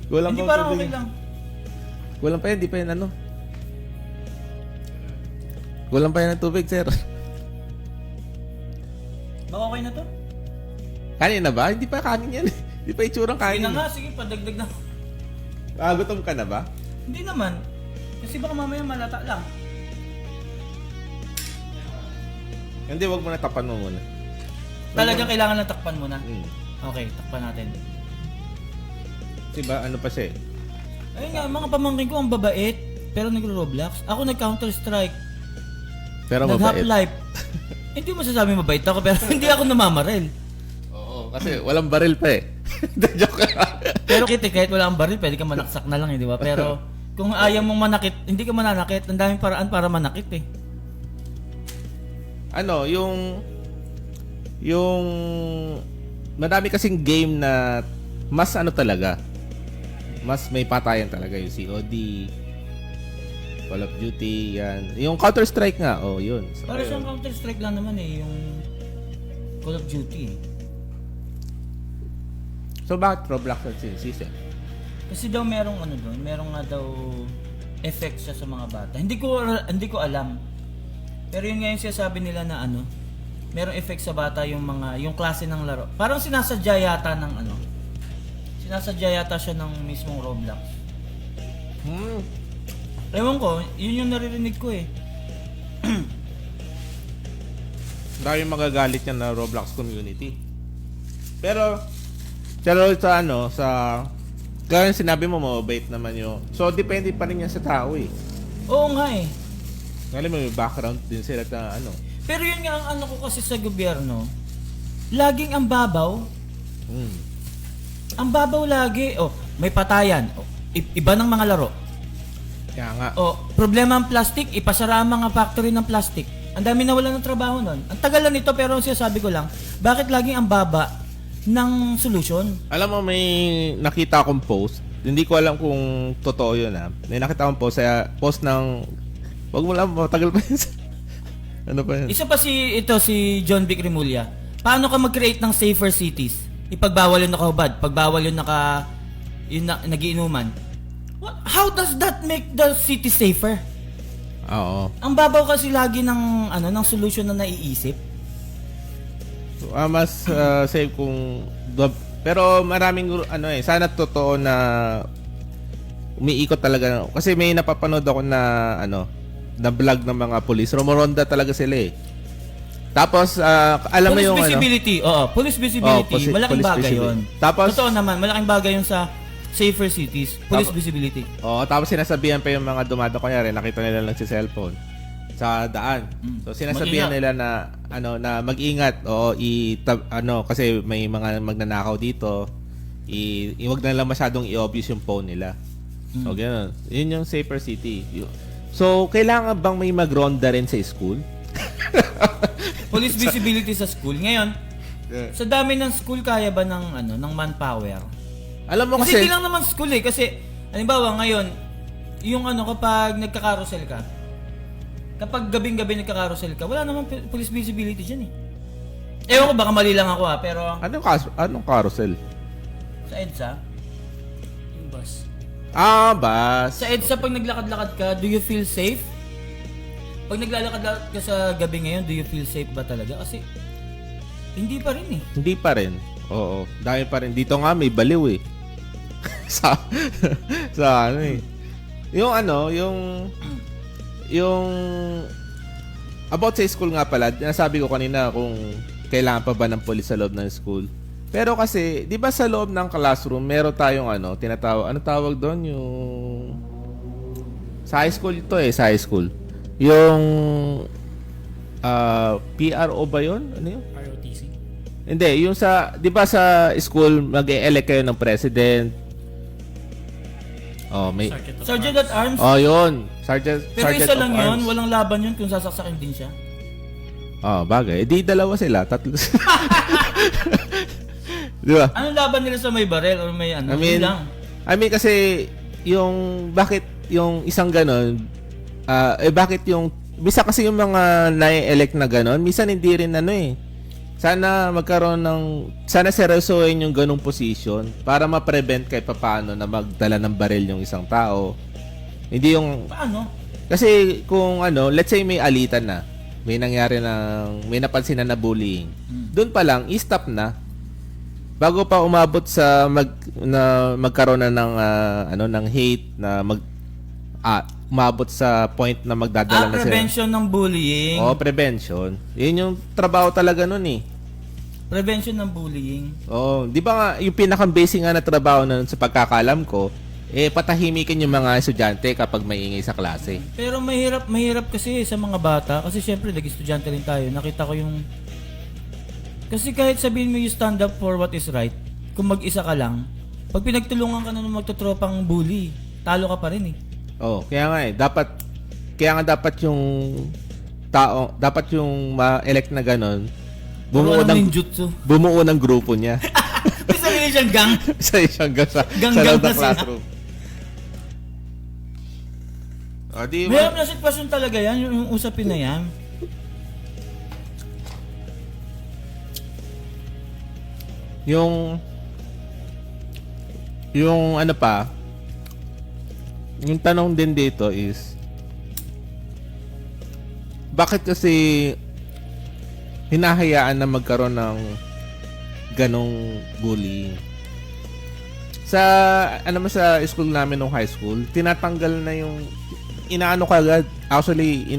Kulang pa parang tubig. okay lang. Kulang pa yan, di pa yan ano. Kulang pa yan ng tubig, sir. Baka okay na to? Kanin na ba? Hindi pa kanin yan. Hindi pa itsurang Sige kanin. na nga, sige, padagdag na. Gutom ka na ba? Hindi naman. Kasi baka mamaya malata lang. Hindi, wag mo na tapan mo muna. Talagang kailangan ng takpan muna. Hmm. Okay, takpan natin. Diba, ano pa siya eh? Ayun nga, mga pamangkin ko ang babait, pero nagro-Roblox. Ako nag-Counter-Strike, Pero mabait. nag-Half-Life. Hindi mo masasabi mabait ako, pero hindi ako namamaril. Oo, kasi walang baril pa eh. Joke lang. Pero kahit wala kang baril, pwede ka manaksak na lang eh, di ba? Pero kung ayaw mong manakit, hindi ka mananakit. Ang daming paraan para manakit eh. Ano, yung madami kasing game na mas ano talaga, mas may patayan talaga yung COD, Call of Duty, yan. Yung Counter-Strike nga, yun. So, Para sa Counter-Strike lang naman eh, yung Call of Duty eh. So, bakit Roblox at sinisisi? Kasi daw merong ano doon, merong nga daw effect siya sa mga bata. Hindi ko alam. Pero yun nga yung sinasabi nila na ano, merong effect sa bata yung klase ng laro. Parang sinasadya yata siya ng mismong Roblox. Ewan ko, yun yung naririnig ko eh. Dahil magagalit yan na Roblox community. Pero kaya sinabi mo, mabait naman yun. So, depende pa rin yan sa tao eh. Oo nga eh. Alam mo, may background din sila na ano. Pero yun nga ang ano ko kasi sa gobyerno, laging ang babaw. Ang babaw lagi. May patayan. Iba ng mga laro. Kaya nga. Problema ang plastic, ipasara ang mga factory ng plastic. Ang dami na wala ng trabaho nun. Ang tagal na nito, pero ang sinasabi ko lang, bakit laging ang baba ng solusyon? Alam mo, may nakita akong post. Hindi ko alam kung totoo yun ha. May nakita akong post ng... Wag mo lang, matagal pa yun. Ano pa yun? Isa pa si John Vic Remulla. Paano ka mag-create ng safer cities? Ipagbawal yung nakahubad, pagbawal yung nagiinuman. How does that make the city safer? Oo. Ang babaw kasi lagi ng solution na naiisip. So, mas safe kung... Pero maraming sana totoo na umiikot talaga. Kasi may napapanood ako na na vlog ng mga police. Rumoronda talaga sila eh. Tapos, alam mo yung Police visibility. Police visibility. Malaking police bagay visibility. yun. Tapos, totoo naman, malaking bagay yun sa safer cities. Police visibility. tapos sinasabihan pa yung mga dumado, kunyari, nakita nila lang si cellphone sa daan. So, sinasabihan nila na, na mag-ingat. Kasi may mga magnanakaw dito. Huwag na lang masyadong i-obvious yung phone nila. So, gano'n. Yun yung safer city. So, kailangan bang may magronda rin sa school? Police visibility sa school. Ngayon, sa dami ng school, kaya ba ng manpower? Alam mo Kasi kasi... hindi lang naman school eh. Kasi, halimbawa ngayon, yung kapag nagka-carousel ka, kapag gabing-gabi nagka-carousel ka, wala naman police visibility dyan eh. Ewan ko, baka mali lang ako pero... Anong carousel? Sa EDSA? Yung bus. Bus. Sa EDSA, pag naglakad-lakad ka, do you feel safe? Pag naglalakad ka sa gabi ngayon, do you feel safe ba talaga? Kasi Hindi pa rin eh. Hindi pa rin. Oo, dami pa rin. Dito nga may baliw eh. sa ano eh. Yung about sa school nga pala, nasabi ko kanina kung kailangan pa ba ng police sa loob ng school. Pero kasi, 'di ba sa loob ng classroom, meron tayong ano tawag doon, yung sa high school ito eh, sa high school. Yung PRO ba 'yon? Ano 'yun? ROTC. Hindi, yung sa, 'di ba sa school mag-e-elect kayo ng president. Oh, may Sergeant at Arms. Oh, 'yun. Sergeant Pero isa of lang yun, Arms. walang laban yun kung sasaksakin din siya. Oh, bagay. Di dalawa sila, tatlo. Di ba? Anong laban nila sa may barel or may ano? I Yun lang. mean kasi yung bakit yung isang ganon bakit yung bisa kasi yung mga na-elect na ganon, minsan hindi rin sana magkaroon ng sana seryosohin yung ganong position para ma-prevent kahit papaano na magdala ng baril yung isang tao. Hindi yung Paano? kasi kung let's say may alitan na, may napansin na bullying. Doon pa lang i-stop na. Bago pa umabot sa magkaroon na ng hate na umabot sa point na magdadala na sila. Prevention ng bullying. Oh, prevention. 'Yun yung trabaho talaga noon eh. Prevention ng bullying. Oh, 'di ba nga yung pinaka-basic nga na trabaho na sa pagkakalam ko, patahimikin yung mga estudyante kapag maingay sa klase. Pero mahirap kasi sa mga bata kasi syempre nag-estudyante rin tayo. Nakita ko yung kasi kahit sabihin mo you stand up for what is right, kung mag-isa ka lang, pag pinagtulungan ka na ng magtotropang bully, talo ka pa rin eh. Oh, kaya nga dapat yung ma-elect na ganon, Puro ng ninjutsu. bumuo ng grupo niya. May sarili siyang gang. Sa isang sa Gang-gang loob na ng sila. classroom. O, di Mayroon ba? na sitwasyon talaga yan, yung usapin na yan. Yung ano pa, yung tanong din dito is, bakit kasi hinahayaan na magkaroon ng ganong bullying? Sa school namin nung high school, tinatanggal na yung inaano kagad. Actually,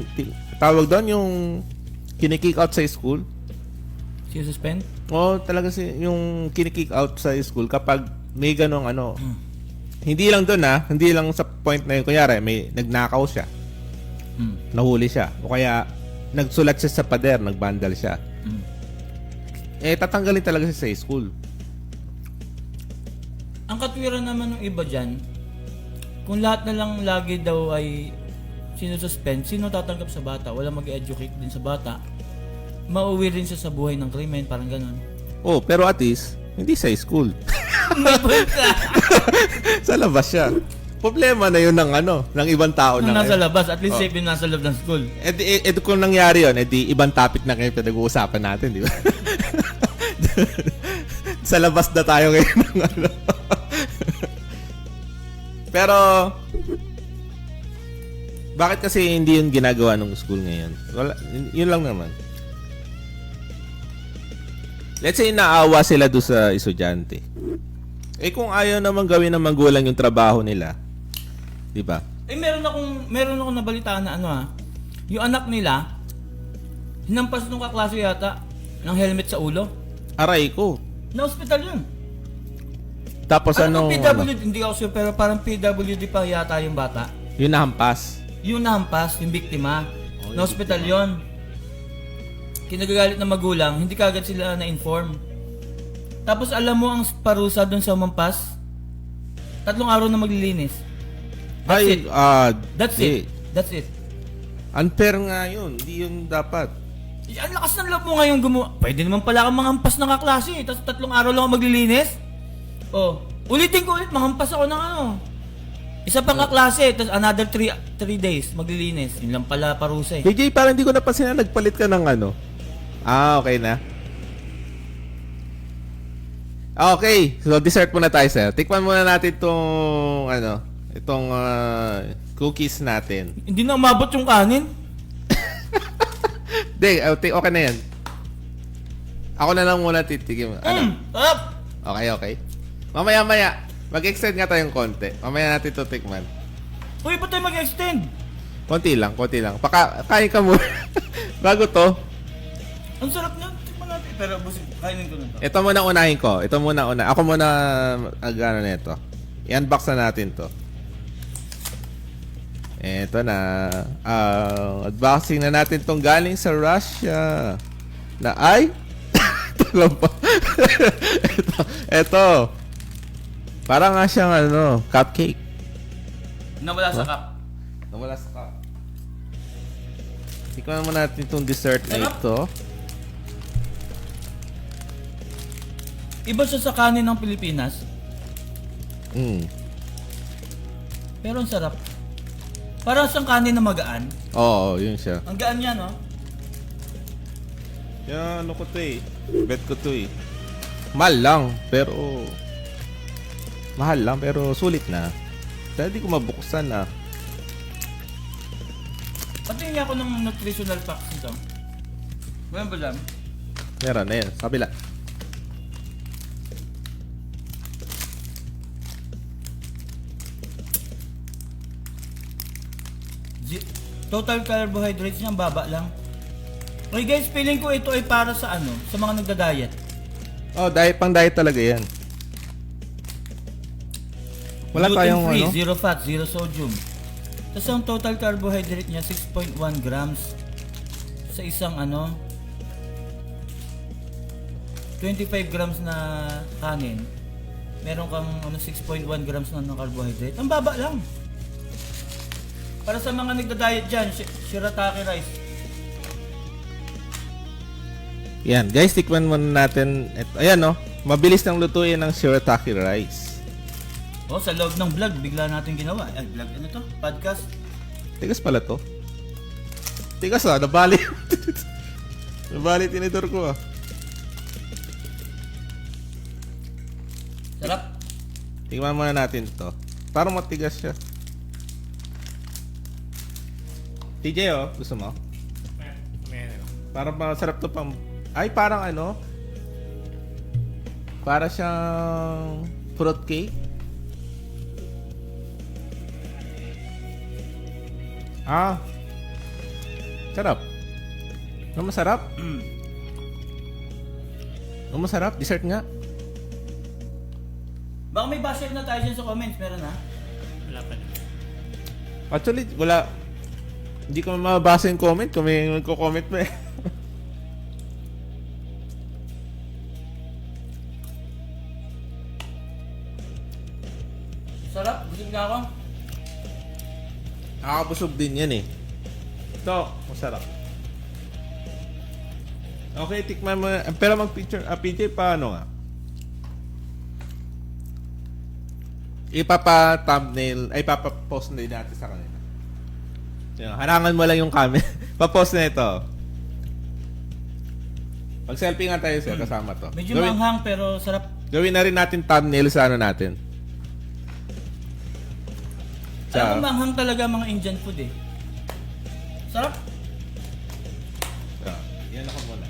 tawag doon yung kinikick out sa school. Suspend? Oo, talaga yung kinikick out sa school kapag may ganong Hindi lang doon hindi lang sa point na yun. Kunyari, may nagnakaw siya. Nahuli siya. O kaya, nagsulat siya sa pader, nagbandal siya. Tatanggalin talaga siya sa school. Ang katwiran naman ng iba dyan, kung lahat na lang lagi daw ay sinususpend, sino tatanggap sa bata? Wala mag-educate din sa bata. Mauwi rin siya sa buhay ng krimen, parang ganun. Oh, pero at least, hindi sa school. May point ka. Sa labas siya. Problema na yun ng ibang tao Kung na nasa ngayon. labas, at least safe yung nasa loob ng school. Kung nangyari yun, ibang topic na kayo pinag-uusapan natin, di ba? Sa labas na tayo ngayon ng Pero, bakit kasi hindi yun ginagawa ng school ngayon? Wala, yun lang naman. Let's say naawa sila doon sa estudyante. Kung ayaw naman gawin ng magulang yung trabaho nila, di ba? Meron akong nabalitaan na yung anak nila, hinampas nung kaklase yata ng helmet sa ulo. Aray ko. Na hospital yun. Tapos PWD, hindi ako sure, pero parang PWD pa yata yung bata. yun nahampas. Yung nahampas, yung biktima. Oh, Na hospital yon. Kinagagalit ng magulang, hindi kagad sila na-inform. Tapos alam mo ang parusa doon sa umampas? 3 araw na maglilinis. That's it. Unfair nga yun. Hindi yun dapat. Ang lakas ng loob mo ngayon gumawa. Pwede naman pala kang manghampas ng kaklase. Tapos 3 araw lang ako maglilinis. Oh, ulitin ko ulit. Manghampas ako ng isa pang kaklase. Tapos another 3 days maglilinis. Yun lang pala parusa eh. KJ, parang hindi ko napansin na nagpalit ka ng okay na. Okay, so dessert muna tayo, sir. Tikman muna natin itong cookies natin. Hindi na umabot yung kanin. Hindi, okay na yan. Ako na lang muna titikim. Ano? Sarap! Okay. Mamaya. Mag-extend nga tayong konti. Mamaya natin to tikman. Uy, ba't tayo mag-extend? Konti lang. Kain ka muna. Bago to. Ang sarap niyan. Tikman natin. Pero busog, kainin ko na to. Ito muna unahin ko. Ako muna ano nito. I-unbox na natin to. Ito na. Unboxing na natin tong galing sa Russia. Na ay? Ito lang pa. Ito. Parang nga siyang cupcake. Nawala sa Huh? cup. Nawala sa cup. Tikman muna natin itong dessert na Sarap. ito. Iba siya sa kanin ng Pilipinas. Pero ang sarap. Parang siyang kanin na magaan. Oo, yun siya. Ang gaan niya, no? Yan, ano ko to eh. Bet ko to eh. Mahal lang, pero sulit na. Dahil di ko mabuksan na. Patingin ako ng nutritional facts nito. Meron ba dyan? Meron na yan, sa kabila. Total carbohydrates niya, ang baba lang. Okay guys, feeling ko ito ay para sa sa mga nagda-diet. Oh, pang diet talaga yan. Wala tayong Gluten-free, zero fat, zero sodium. Tapos ang total carbohydrate niya, 6.1 grams sa isang 25 grams na kanin. Meron kang 6.1 grams na carbohydrate. Ang baba lang. Para sa mga nagda-diet dyan, shirataki rice. Yan, guys, tikman muna natin. Ito, ayan, mabilis nang lutuin ng shirataki rice. Oh, sa loob ng vlog, bigla natin ginawa. Ay, vlog ano to? Podcast. Tigas pala to. Tigas nabali. Nabali tinidor ko Sarap. Tingnan muna natin to. Parang matigas siya. TJ, gusto mo? Parang masarap to pang... Ay, parang para siyang fruit cake. Sarap. Masarap? Masarap? Dessert nga. Baka may basher na tayo dyan sa comments. Meron na? Wala pa na. Actually, wala. Hindi ko mabasa yung comment kung may magko-comment mo eh. Sarap. Busog na ako. Nakakabusog din yan eh. Ito, masarap. Okay, tikman mo. Pero mag-picture. PJ, paano nga? Ipapa-thumbnail, ay ipapa-post na din natin sa kanila. Yan, harangan mo lang yung camera. Pa-post na ito. Mag-selfie nga tayo, sir, kasama to. Medyo manghang pero sarap. Gawin na rin natin thumbnail sa natin. Alam mo, manghang talaga mga Indian food eh. Sarap. So, yan ako muna.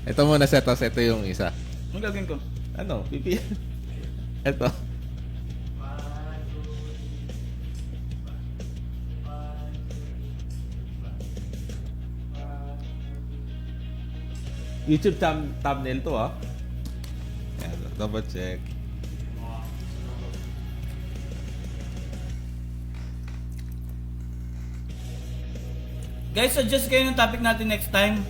Ito muna, setos. Ito yung isa. Anong gagawin ko? Pipi. Ito. YouTube thumbnail to Yan, double check. Guys, suggest kayo ng topic natin next time.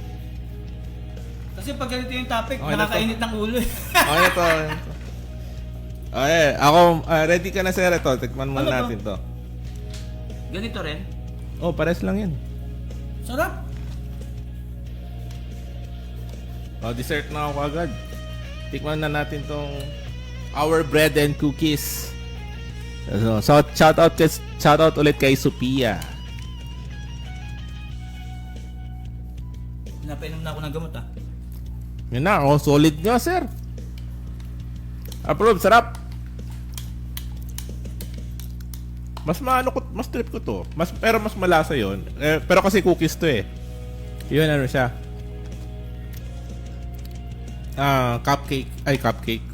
Kasi pag ganito yung topic, Okay na nakakainit ng ulo eh. Okay, ito. Okay, ako, ready ka na sir. Ito, tikman muna Ano to? natin to. Ganito rin. Oh, pares lang yan. Sarap. Oh, dessert na ako agad. Tikman na natin tong our bread and cookies. So, shout out ulit kay Sophia. Pinapainom na ako ng gamot Yun na, solid nga sir. Approve, sarap. Mas mas trip ko to. Pero mas malasa 'yon. Pero kasi cookies to eh. 'Yun siya. cupcake. Ay, cupcake.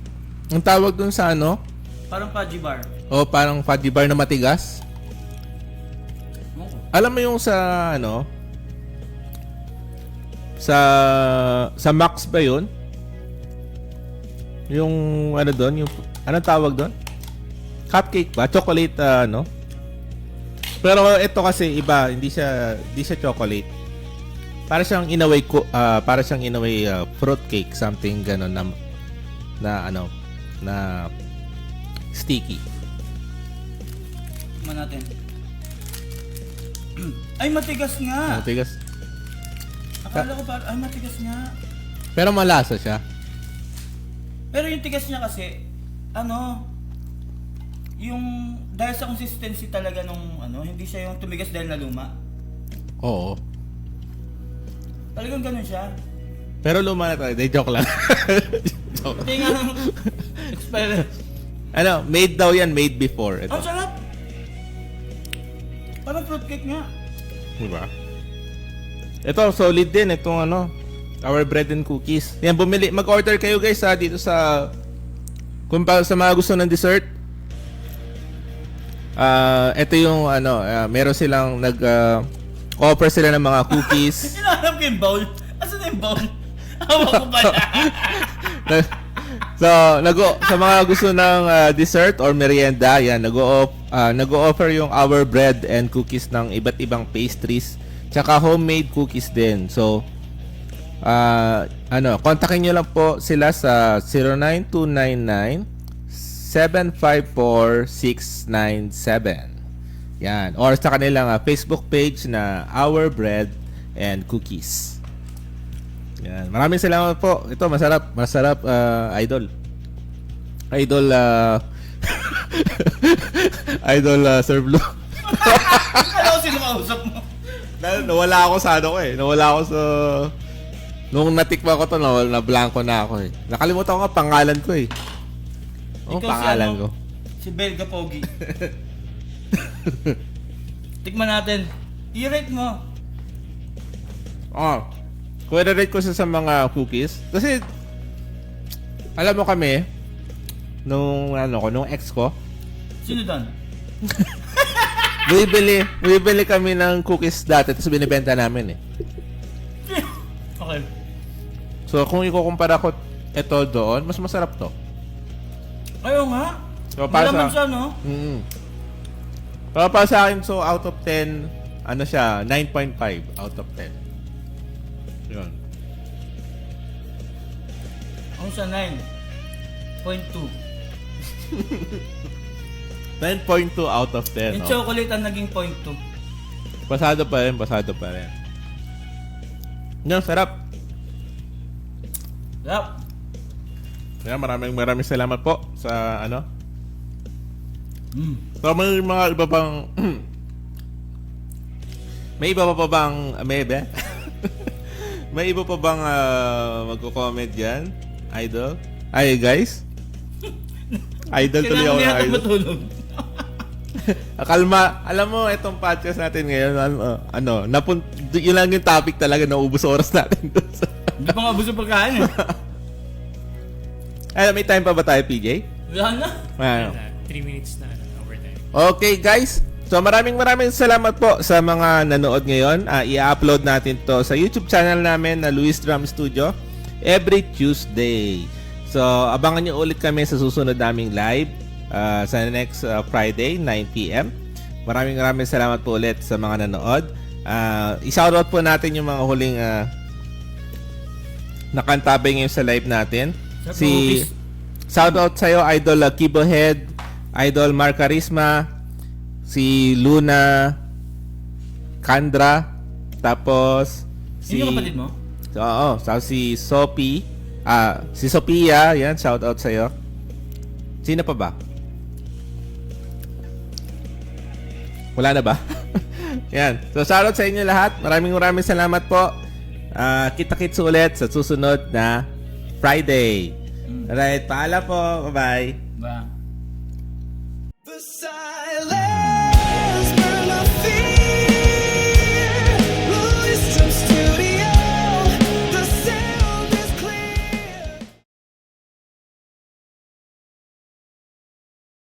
Ang tawag dun sa ano? Parang fudgy bar. O parang fudgy bar na matigas. Alam mo yung sa ano? Sa Max ba yun? Yung ano doon? Yung, anong tawag doon? Cupcake ba? Chocolate ano? Pero ito kasi iba, hindi siya chocolate. Para siyang inaway fruit cake, something ganon na sticky. Tignan natin. Ay, matigas nga. Matigas. Akala ko ay, matigas nga. Pero malasa siya. Pero yung tigas niya kasi, yung dahil sa consistency talaga nung hindi siya yung tumigas dahil na luma. Oo. Talagang ganun siya. Pero luma na tayo. Joke lang. Joke. Hindi nga ng experience. Made daw yan. Made before. Ito. Ang sarap! Parang fruitcake nga. Diba? Ito, solid din. Itong our bread and cookies. Yan, mag-order kayo guys dito sa kung pa sa mga gusto ng dessert. Ito yung meron silang offer sila ng mga cookies. Hinahanap ko yung bowl. Asan na yung bowl? Hawak ko pala. So, sa mga gusto ng dessert or merienda, yan, nag-o-offer yung our bread and cookies ng iba't ibang pastries, tsaka homemade cookies din. So, kontakin nyo lang po sila sa 09299-754-697. Yan. Or sa kanilang Facebook page na Our Bread and Cookies. Yan. Maraming salamat po. Ito, masarap, idol. Idol, Sir Blue. Ano sino kausap mo? Nawala ako sa Nawala ako sa... Nung natikma ko to, na-blanco na ako eh. Nakalimutan ko nga pangalan ko eh. Ikaw Pangalan ko. Si Belga Pogi. Tikman natin. I-rate mo. Kung i-rate ko sa mga cookies, kasi alam mo kami nung ex ko, Sino doon? bumibili kami ng cookies dati tapos binibenta namin eh. Okay. So kung ikukumpara ko ito doon, mas masarap to. Ayaw nga. So para Malaman sa siya, no? para sa akin, so out of 10, siya, 9.5 out of 10. Yun. Ako siya 9.2. 9.2 out of 10. Yung chocolate ang naging 0.2. Pasado pa rin. Yan, sarap. Yup. Yan, maraming salamat po sa So, may mga iba pang may iba pa bang amebe? May iba pa bang magko-comment dyan? Idol? Ay, guys? Idol tuloy ako ng idol. Matulog. Kalma. Alam mo, itong podcast natin ngayon, yun lang yung topic talaga, naubos oras natin. Hindi pa nga buso pagkain eh. May time pa ba tayo, PJ? Wala na. 3 minutes na overtime. Okay, guys. So, maraming salamat po sa mga nanood ngayon. I-upload natin to sa YouTube channel namin na Luis Drum Studio every Tuesday. So, abangan nyo ulit kami sa susunod naming live sa next Friday, 9 p.m. Maraming salamat po ulit sa mga nanood. I-shoutout po natin yung mga huling nakantabay ngayon sa live natin. Shoutout sa'yo, Idol Kibohead, Idol Mark Carisma, si Luna Kandra, tapos Sino yung kapatid mo? Oo, si Sophie, si Sophia, yan, shoutout sa'yo. Sino pa ba? Wala na ba? Yan. So, shoutout sa inyo lahat. Maraming salamat po. Kita-kits ulit sa susunod na Friday. Alright, paalam po. Bye-bye. Ba? The silence.